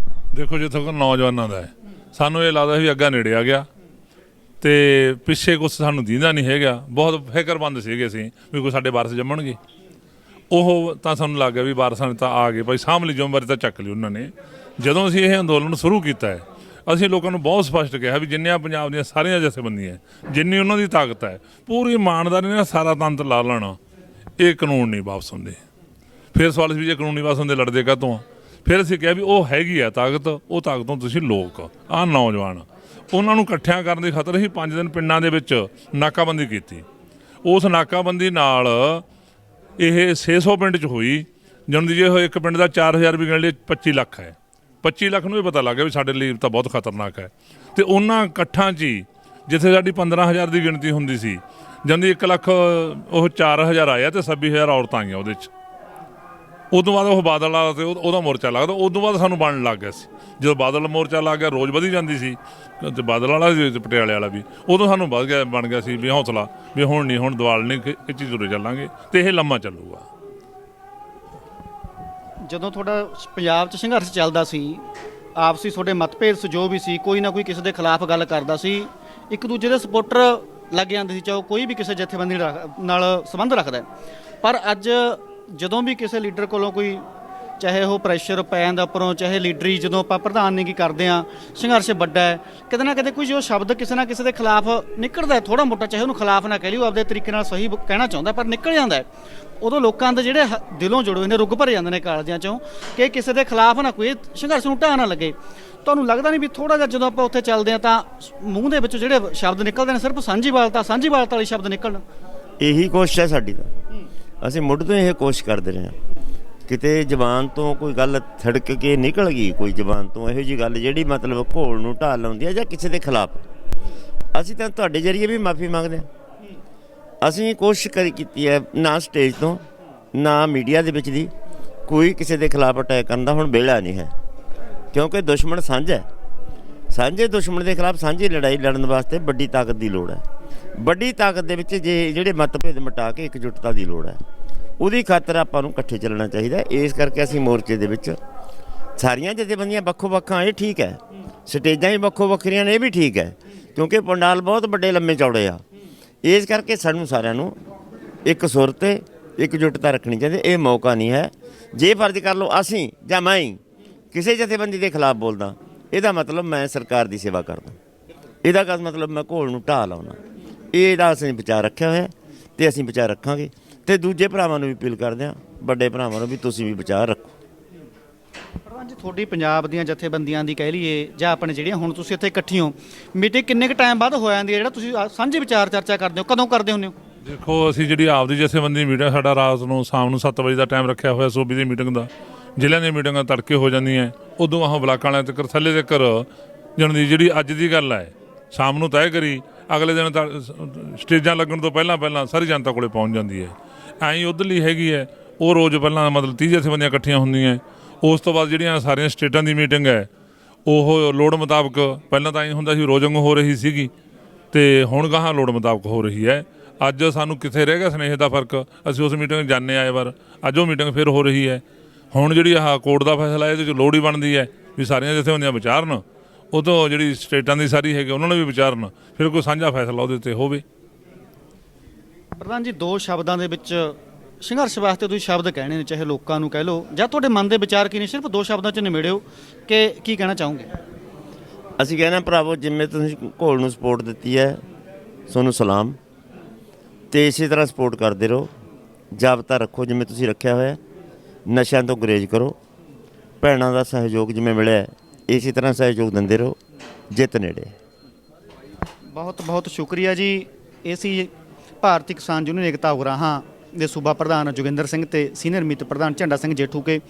ਦੇਖੋ ਜਿੱਥੋਂ ਤੱਕ ਨੌਜਵਾਨਾਂ ਦਾ ਹੈ, ਸਾਨੂੰ ਇਹ ਲੱਗਦਾ ਵੀ ਅੱਗਾ ਨੇੜੇ ਆ ਗਿਆ ਅਤੇ ਪਿੱਛੇ ਕੁਛ ਸਾਨੂੰ ਦੀਂਦਾ ਨਹੀਂ ਹੈਗਾ। ਬਹੁਤ ਫਿਕਰਮੰਦ ਸੀਗੇ ਅਸੀਂ ਵੀ ਕੋਈ ਸਾਡੇ ਵਾਰਸ ਜੰਮਣਗੇ, ਉਹ ਤਾਂ ਸਾਨੂੰ ਲੱਗ ਗਿਆ ਵੀ ਵਾਰਸਾਂ ਨੇ ਤਾਂ ਆ ਗਏ ਭਾਈ, ਸਾਂਭ ਲਈ ਜ਼ਿੰਮੇਵਾਰੀ ਤਾਂ ਚੱਕ ਲਈ ਉਹਨਾਂ ਨੇ। ਜਦੋਂ ਅਸੀਂ ਇਹ ਅੰਦੋਲਨ ਸ਼ੁਰੂ ਕੀਤਾ ਹੈ, ਅਸੀਂ ਲੋਕਾਂ ਨੂੰ ਬਹੁਤ ਸਪਸ਼ਟ ਕਿਹਾ ਵੀ ਜਿੰਨੀਆਂ ਪੰਜਾਬ ਦੀਆਂ ਸਾਰੀਆਂ ਜਥੇਬੰਦੀਆਂ, ਜਿੰਨੀ ਉਹਨਾਂ ਦੀ ਤਾਕਤ ਹੈ, ਪੂਰੀ ਇਮਾਨਦਾਰੀ ਨਾਲ ਸਾਰਾ ਤੰਤਰ ਲਾ ਲੈਣਾ, ਇਹ ਕਾਨੂੰਨ ਨਹੀਂ ਵਾਪਸ ਹੁੰਦੇ। ਫਿਰ ਸਵਾਲ ਸੀ ਵੀ ਜੇ ਕਾਨੂੰਨ ਨਹੀਂ ਵਾਪਸ ਹੁੰਦੇ ਲੜਦੇ ਕਾਹਤੋਂ? ਫਿਰ ਅਸੀਂ ਕਿਹਾ ਵੀ ਉਹ ਹੈਗੀ ਆ ਤਾਕਤ, ਉਹ ਤਾਕਤੋਂ ਤੁਸੀਂ ਲੋਕ ਆਹ ਨੌਜਵਾਨ ਉਹਨਾਂ ਨੂੰ ਇਕੱਠਿਆਂ ਕਰਨ ਦੀ ਖਾਤਰ ਅਸੀਂ 5 ਦਿਨ ਪਿੰਡਾਂ ਦੇ ਵਿੱਚ ਨਾਕਾਬੰਦੀ ਕੀਤੀ। ਉਸ ਨਾਕਾਬੰਦੀ ਨਾਲ ਇਹ 600 ਪਿੰਡ 'ਚ ਹੋਈ। ਜਨ ਦੀ ਜੇ ਇੱਕ ਪਿੰਡ ਦਾ 4000 ਵੀ ਗਿਣ ਲਈ 25 ਲੱਖ ਹੈ। 25 ਲੱਖ ਨੂੰ ਇਹ ਪਤਾ ਲੱਗ ਗਿਆ ਵੀ ਸਾਡੇ ਲਈ ਤਾਂ ਬਹੁਤ ਖਤਰਨਾਕ ਹੈ। ਅਤੇ ਉਹਨਾਂ ਇਕੱਠਾਂ 'ਚ ਹੀ ਜਿੱਥੇ ਸਾਡੀ 15,000 ਦੀ ਗਿਣਤੀ ਹੁੰਦੀ ਸੀ, ਜਨ ਦੀ 1 ਲੱਖ ਉਹ 4,000 ਆਇਆ ਅਤੇ 26,000 ਔਰਤਾਂ ਆਈਆਂ ਉਹਦੇ 'ਚ। ਉਦੋਂ ਬਾਅਦ ਉਹ ਬਾਦਲ ਵਾਲਾ ਤੇ ਉਹਦਾ ਮੋਰਚਾ ਲੱਗਦਾ, ਉਦੋਂ ਬਾਅਦ ਸਾਨੂੰ ਬਣਨ ਲੱਗ ਗਿਆ ਸੀ। ਜਦੋਂ ਬਾਦਲ ਮੋਰਚਾ ਲੱਗ ਗਿਆ ਰੋਜ਼ ਵਧੀ ਜਾਂਦੀ ਸੀ, ਤੇ ਬਾਦਲ ਵਾਲਾ ਵੀ ਤੇ ਪਟਿਆਲੇ ਵਾਲਾ ਵੀ, ਉਦੋਂ ਸਾਨੂੰ ਵੱਧ ਗਿਆ ਬਣ ਗਿਆ ਸੀ ਵੀ ਹੌਸਲਾ ਵੀ ਹੁਣ ਨਹੀਂ, ਹੁਣ ਦਿਵਾਲ ਨਹੀਂ, ਇਹ ਚੀਜ਼ ਤੁਰੇ ਚੱਲਾਂਗੇ ਤੇ ਇਹ ਲੰਮਾ ਚੱਲੂਗਾ। ਜਦੋਂ ਤੁਹਾਡਾ ਪੰਜਾਬ 'ਚ ਸੰਘਰਸ਼ ਚੱਲਦਾ ਸੀ, ਆਪਸੀ ਤੁਹਾਡੇ ਮਤਭੇਦ ਸੀ, ਜੋ ਵੀ ਸੀ, ਕੋਈ ਨਾ ਕੋਈ ਕਿਸੇ ਦੇ ਖਿਲਾਫ ਗੱਲ ਕਰਦਾ ਸੀ, ਇੱਕ ਦੂਜੇ ਦੇ ਸਪੋਰਟਰ ਲੱਗ ਜਾਂਦੇ ਸੀ, ਚਾਹੇ ਕੋਈ ਵੀ ਕਿਸੇ ਜਥੇਬੰਦੀ ਨਾਲ ਸੰਬੰਧ ਰੱਖਦਾ। ਪਰ ਅੱਜ ਜਦੋਂ ਵੀ ਕਿਸੇ ਲੀਡਰ ਕੋਲੋਂ ਕੋਈ, ਚਾਹੇ ਉਹ ਪ੍ਰੈਸ਼ਰ ਪੈ ਜਾਂਦਾ ਉੱਪਰੋਂ, ਚਾਹੇ ਲੀਡਰੀ, ਜਦੋਂ ਆਪਾਂ ਪ੍ਰਧਾਨਗੀ ਕਰਦੇ ਹਾਂ, ਸੰਘਰਸ਼ ਵੱਡਾ ਹੈ, ਕਿਤੇ ਨਾ ਕਿਤੇ ਕੋਈ ਜੋ ਸ਼ਬਦ ਕਿਸੇ ਨਾ ਕਿਸੇ ਦੇ ਖਿਲਾਫ ਨਿਕਲਦਾ ਥੋੜਾ ਮੋਟਾ, ਚਾਹੇ ਉਹਨੂੰ ਖਿਲਾਫ ਨਾ ਕਹਿ ਲਿਓ, ਆਪਦੇ ਤਰੀਕੇ ਨਾਲ ਸਹੀ ਕਹਿਣਾ ਚਾਹੁੰਦਾ ਪਰ ਨਿਕਲ ਜਾਂਦਾ, ਉਦੋਂ ਲੋਕਾਂ ਦੇ ਜਿਹੜੇ ਦਿਲੋਂ ਜੁੜੇ ਹੋਏ ਨੇ ਰੁੱਗ ਭਰੇ ਜਾਂਦੇ ਨੇ ਕਾਲਜਾਂ 'ਚੋਂ ਕਿ ਕਿਸੇ ਦੇ ਖਿਲਾਫ ਨਾ ਕੋਈ ਸੰਘਰਸ਼ ਨੂੰ ਢਾਹ ਨਾ ਲੱਗੇ। ਤੁਹਾਨੂੰ ਲੱਗਦਾ ਨਹੀਂ ਵੀ ਥੋੜਾ ਜਿਹਾ ਜਦੋਂ ਆਪਾਂ ਉੱਥੇ ਚੱਲਦੇ ਹਾਂ ਤਾਂ ਮੂੰਹ ਦੇ ਵਿੱਚੋਂ ਜਿਹੜੇ ਸ਼ਬਦ ਨਿਕਲਦੇ ਨੇ ਸਿਰਫ ਸਾਂਝੀਵਾਲਤਾ ਵਾਲੇ ਸ਼ਬਦ ਨਿਕਲਣ? ਇਹੀ ਕੋਸ਼ਿਸ਼ ਹੈ ਸਾਡੀ ਤਾਂ, ਅਸੀਂ ਮੁੱਢ ਤੋਂ ਇਹ ਕੋਸ਼ਿਸ਼ ਕਰਦੇ ਰਹੇ ਹਾਂ। ਕਿਤੇ ਜ਼ਬਾਨ ਤੋਂ ਕੋਈ ਗੱਲ ਥੜਕ ਕੇ ਨਿਕਲ ਗਈ, ਕੋਈ ਜ਼ਬਾਨ ਤੋਂ ਇਹੋ ਜਿਹੀ ਗੱਲ ਜਿਹੜੀ ਮਤਲਬ ਘੋਲ ਨੂੰ ਢਾਹ ਲਾਉਂਦੀ ਹੈ ਜਾਂ ਕਿਸੇ ਦੇ ਖਿਲਾਫ, ਅਸੀਂ ਤਾਂ ਤੁਹਾਡੇ ਜ਼ਰੀਏ ਵੀ ਮਾਫੀ ਮੰਗਦੇ ਹਾਂ। ਅਸੀਂ ਕੋਸ਼ਿਸ਼ ਕੀਤੀ ਹੈ, ਨਾ ਸਟੇਜ ਤੋਂ ਨਾ ਮੀਡੀਆ ਦੇ ਵਿੱਚ ਦੀ ਕੋਈ ਕਿਸੇ ਦੇ ਖਿਲਾਫ ਅਟੈਕ ਕਰਨ ਦਾ ਹੁਣ ਵੇਲਾ ਨਹੀਂ ਹੈ, ਕਿਉਂਕਿ ਦੁਸ਼ਮਣ ਸਾਂਝਾ ਹੈ। ਸਾਂਝੇ ਦੁਸ਼ਮਣ ਦੇ ਖਿਲਾਫ ਸਾਂਝੀ ਲੜਾਈ ਲੜਨ ਵਾਸਤੇ ਵੱਡੀ ਤਾਕਤ ਦੀ ਲੋੜ ਹੈ। ਵੱਡੀ ਤਾਕਤ ਦੇ ਵਿੱਚ ਜਿਹੜੇ ਮਤਭੇਦ ਮਿਟਾ ਕੇ ਇਕਜੁੱਟਤਾ ਦੀ ਲੋੜ ਹੈ, ਉਹਦੀ ਖਾਤਰ ਆਪਾਂ ਨੂੰ ਇਕੱਠੇ ਚੱਲਣਾ ਚਾਹੀਦਾ। ਇਸ ਕਰਕੇ ਅਸੀਂ ਮੋਰਚੇ ਦੇ ਵਿੱਚ ਸਾਰੀਆਂ ਜਥੇਬੰਦੀਆਂ ਵੱਖੋ ਵੱਖਾਂ, ਇਹ ਠੀਕ ਹੈ, ਸਟੇਜਾਂ ਵੀ ਵੱਖੋ ਵੱਖਰੀਆਂ ਨੇ, ਇਹ ਵੀ ਠੀਕ ਹੈ, ਕਿਉਂਕਿ ਪੰਡਾਲ ਬਹੁਤ ਵੱਡੇ ਲੰਮੇ ਚੌੜੇ ਆ। ਇਸ ਕਰਕੇ ਸਾਨੂੰ ਸਾਰਿਆਂ ਨੂੰ ਇੱਕ ਸੁਰ 'ਤੇ ਇਕਜੁੱਟਤਾ ਰੱਖਣੀ ਚਾਹੀਦੀ। ਇਹ ਮੌਕਾ ਨਹੀਂ ਹੈ ਜੇ ਫਰਜ਼ ਕਰ ਲਓ ਅਸੀਂ ਜਾਂ ਮੈਂ ਕਿਸੇ ਜਥੇਬੰਦੀ ਦੇ ਖਿਲਾਫ ਬੋਲਦਾ, ਇਹਦਾ ਮਤਲਬ ਮੈਂ ਸਰਕਾਰ ਦੀ ਸੇਵਾ ਕਰਦਾ, ਇਹਦਾ ਕਾ ਮਤਲਬ ਮੈਂ ਘੋਲ ਨੂੰ ਢਾਹ ਲਾਉਣਾ। ਇਹਦਾ ਅਸੀਂ ਵਿਚਾਰ ਰੱਖਿਆ ਹੋਇਆ ਤੇ ਅਸੀਂ ਵਿਚਾਰ ਰੱਖਾਂਗੇ, ਤੇ ਦੂਜੇ ਭਰਾਵਾਂ ਨੂੰ ਵੀ ਅਪੀਲ ਕਰਦੇ ਹਾਂ, ਵੱਡੇ ਭਰਾਵਾਂ ਨੂੰ ਵੀ ਤੁਸੀਂ ਵੀ ਵਿਚਾਰ ਰੱਖੋ। ਪ੍ਰਧਾਨ ਜੀ, ਤੁਹਾਡੀ ਪੰਜਾਬ ਦੀਆਂ ਜਥੇਬੰਦੀਆਂ ਦੀ ਕਹਿ ਲਈਏ ਜਾਂ ਆਪਣੇ ਜਿਹੜੀਆਂ ਹੁਣ ਤੁਸੀਂ ਇੱਥੇ ਇਕੱਠੀ ਹੋ, ਮੀਟਿੰਗ ਕਿੰਨੇ ਕੁ ਟਾਈਮ ਬਾਅਦ ਹੋ ਜਾਂਦੀ ਹੈ, ਜਿਹੜਾ ਤੁਸੀਂ ਸਾਂਝੇ ਵਿਚਾਰ ਚਰਚਾ ਕਰਦੇ ਹੋ, ਕਦੋਂ ਕਰਦੇ ਹੁੰਦੇ ਹੋ? ਦੇਖੋ, ਅਸੀਂ ਜਿਹੜੀ ਆਪਦੀ ਜਥੇਬੰਦੀ ਮੀਟਿੰਗ, ਸਾਡਾ ਰਾਤ ਨੂੰ ਸ਼ਾਮ ਨੂੰ 7 ਵਜੇ ਦਾ ਟਾਈਮ ਰੱਖਿਆ ਹੋਇਆ ਸੂਬੇ ਦੀ ਮੀਟਿੰਗ ਦਾ। ਜ਼ਿਲ੍ਹਿਆਂ ਦੀਆਂ ਮੀਟਿੰਗਾਂ ਤੜਕੇ ਹੋ ਜਾਂਦੀਆਂ, ਉਦੋਂ ਆਹ ਬਲਾਕਾਂ ਵਾਲਿਆਂ ਤੱਕ ਥੱਲੇ ਤੱਕ ਜਾਣ ਦੀ ਜਿਹੜੀ ਅੱਜ ਦੀ ਗੱਲ ਹੈ ਸ਼ਾਮ ਨੂੰ ਤੈਅ ਕਰੀ, ਅਗਲੇ ਦਿਨ ਤਾਂ ਸਟੇਜਾਂ ਲੱਗਣ ਤੋਂ ਪਹਿਲਾਂ ਸਾਰੀ ਜਨਤਾ ਕੋਲੇ ਪਹੁੰਚ ਜਾਂਦੀ ਹੈ। ਐਂ ਉੱਧਰਲੀ ਹੈਗੀ ਹੈ, ਉਹ ਰੋਜ਼ ਪਹਿਲਾਂ ਮਤਲਬ 30 ਜਥੇਬੰਦੀਆਂ ਇਕੱਠੀਆਂ ਹੁੰਦੀਆਂ, ਉਸ ਤੋਂ ਬਾਅਦ ਜਿਹੜੀਆਂ ਸਾਰੀਆਂ ਸਟੇਟਾਂ ਦੀ ਮੀਟਿੰਗ ਹੈ ਉਹ ਲੋੜ ਮੁਤਾਬਕ, ਪਹਿਲਾਂ ਤਾਂ ਐਂ ਹੁੰਦਾ ਸੀ ਰੋਜ਼ਿੰਗ ਹੋ ਰਹੀ ਸੀਗੀ, ਤੇ ਹੁਣ ਗਾਹਾਂ ਲੋੜ ਮੁਤਾਬਕ ਹੋ ਰਹੀ ਹੈ। ਅੱਜ ਸਾਨੂੰ ਕਿੱਥੇ ਰਹਿ ਗਿਆ ਸਨੇਹ ਦਾ ਫਰਕ, ਅਸੀਂ ਉਸ ਮੀਟਿੰਗ ਜਾਂਦੇ ਆਏ ਵਾਰ, ਅੱਜ ਉਹ ਮੀਟਿੰਗ ਫਿਰ ਹੋ ਰਹੀ ਹੈ। ਹੁਣ ਜਿਹੜੀ ਆਹ ਕੋਰਟ ਦਾ ਫੈਸਲਾ, ਇਹਦੇ 'ਚ ਲੋੜ ਹੀ ਬਣਦੀ ਹੈ ਵੀ ਸਾਰੀਆਂ ਜਥੇਬੰਦੀਆਂ ਵਿਚਾਰਨ, ਉਦੋਂ ਜਿਹੜੀ ਸਟੇਟਾਂ ਦੀ ਸਾਰੀ ਹੈਗੀ ਉਹਨਾਂ ਨੂੰ ਵੀ ਵਿਚਾਰਨ, ਫਿਰ ਕੋਈ ਸਾਂਝਾ ਫੈਸਲਾ ਉਹਦੇ 'ਤੇ ਹੋਵੇ। ਪ੍ਰਧਾਨ ਜੀ, ਦੋ ਸ਼ਬਦਾਂ ਦੇ ਵਿੱਚ ਸੰਘਰਸ਼ ਵਾਸਤੇ ਤੁਸੀਂ ਸ਼ਬਦ ਕਹਿਣੇ ਨੇ, ਚਾਹੇ ਲੋਕਾਂ ਨੂੰ ਕਹਿ ਲਓ ਜਾਂ ਤੁਹਾਡੇ ਮਨ ਦੇ ਵਿਚਾਰ ਕੀ ਨੇ, ਸਿਰਫ ਦੋ ਸ਼ਬਦਾਂ 'ਚ ਨਿਬੇੜਿਓ ਕਿ ਕੀ ਕਹਿਣਾ ਚਾਹੋਗੇ? ਅਸੀਂ ਕਹਿੰਦੇ ਭਰਾਵੋ, ਜਿਵੇਂ ਤੁਸੀਂ ਘੋਲ ਨੂੰ ਸਪੋਰਟ ਦਿੱਤੀ ਹੈ, ਤੁਹਾਨੂੰ ਸਲਾਮ, ਤੇ ਇਸੇ ਤਰ੍ਹਾਂ ਸਪੋਰਟ ਕਰਦੇ ਰਹੋ, ਜਾਬਤਾ ਰੱਖੋ ਜਿਵੇਂ ਤੁਸੀਂ ਰੱਖਿਆ ਹੋਇਆ, ਨਸ਼ਿਆਂ ਤੋਂ ਗੁਰੇਜ਼ ਕਰੋ, ਭੈਣਾਂ ਦਾ ਸਹਿਯੋਗ ਜਿਵੇਂ ਮਿਲਿਆ ਇਸੇ ਤਰ੍ਹਾਂ ਸਹਿਯੋਗ ਦਿੰਦੇ ਰਹੋ, ਜਿੱਤ ਨੇੜੇ। ਬਹੁਤ ਬਹੁਤ ਸ਼ੁਕਰੀਆ ਜੀ। ਇਹ ਸੀ ਭਾਰਤੀ ਕਿਸਾਨ ਯੂਨੀਅਨ ਏਕਤਾ ਉਗਰਾਹਾਂ ਦੇ ਸੂਬਾ ਪ੍ਰਧਾਨ ਜੋਗਿੰਦਰ ਸਿੰਘ ਤੇ ਸੀਨੀਅਰ ਮੀਤ ਪ੍ਰਧਾਨ ਝੰਡਾ ਸਿੰਘ ਜੇਠੂਕੇ।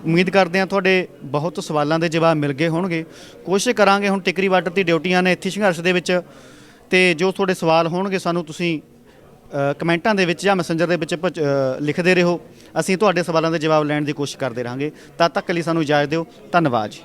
ਉਮੀਦ ਕਰਦੇ ਹਾਂ ਤੁਹਾਡੇ ਬਹੁਤ ਸਵਾਲਾਂ ਦੇ ਜਵਾਬ ਮਿਲ ਗਏ ਹੋਣਗੇ। ਕੋਸ਼ਿਸ਼ ਕਰਾਂਗੇ, ਹੁਣ ਟਿਕਰੀ ਬਾਰਡਰ ਦੀ ਡਿਊਟੀਆਂ ਨੇ ਇੱਥੇ ਸੰਘਰਸ਼ ਦੇ ਵਿੱਚ, ਤੇ ਜੋ ਤੁਹਾਡੇ ਸਵਾਲ ਹੋਣਗੇ ਸਾਨੂੰ ਤੁਸੀਂ ਕਮੈਂਟਾਂ ਦੇ ਵਿੱਚ ਜਾਂ ਮੈਸੇਂਜਰ ਦੇ ਵਿੱਚ ਲਿਖਦੇ ਰਹੋ। ਅਸੀਂ ਤੁਹਾਡੇ ਸਵਾਲਾਂ ਦੇ ਜਵਾਬ ਲੈਣ ਦੀ ਕੋਸ਼ਿਸ਼ ਕਰਦੇ ਰਹਾਂਗੇ। ਤਦ ਤੱਕ ਲਈ ਸਾਨੂੰ ਇਜਾਜ਼ਤ ਦਿਓ। ਧੰਨਵਾਦ ਜੀ।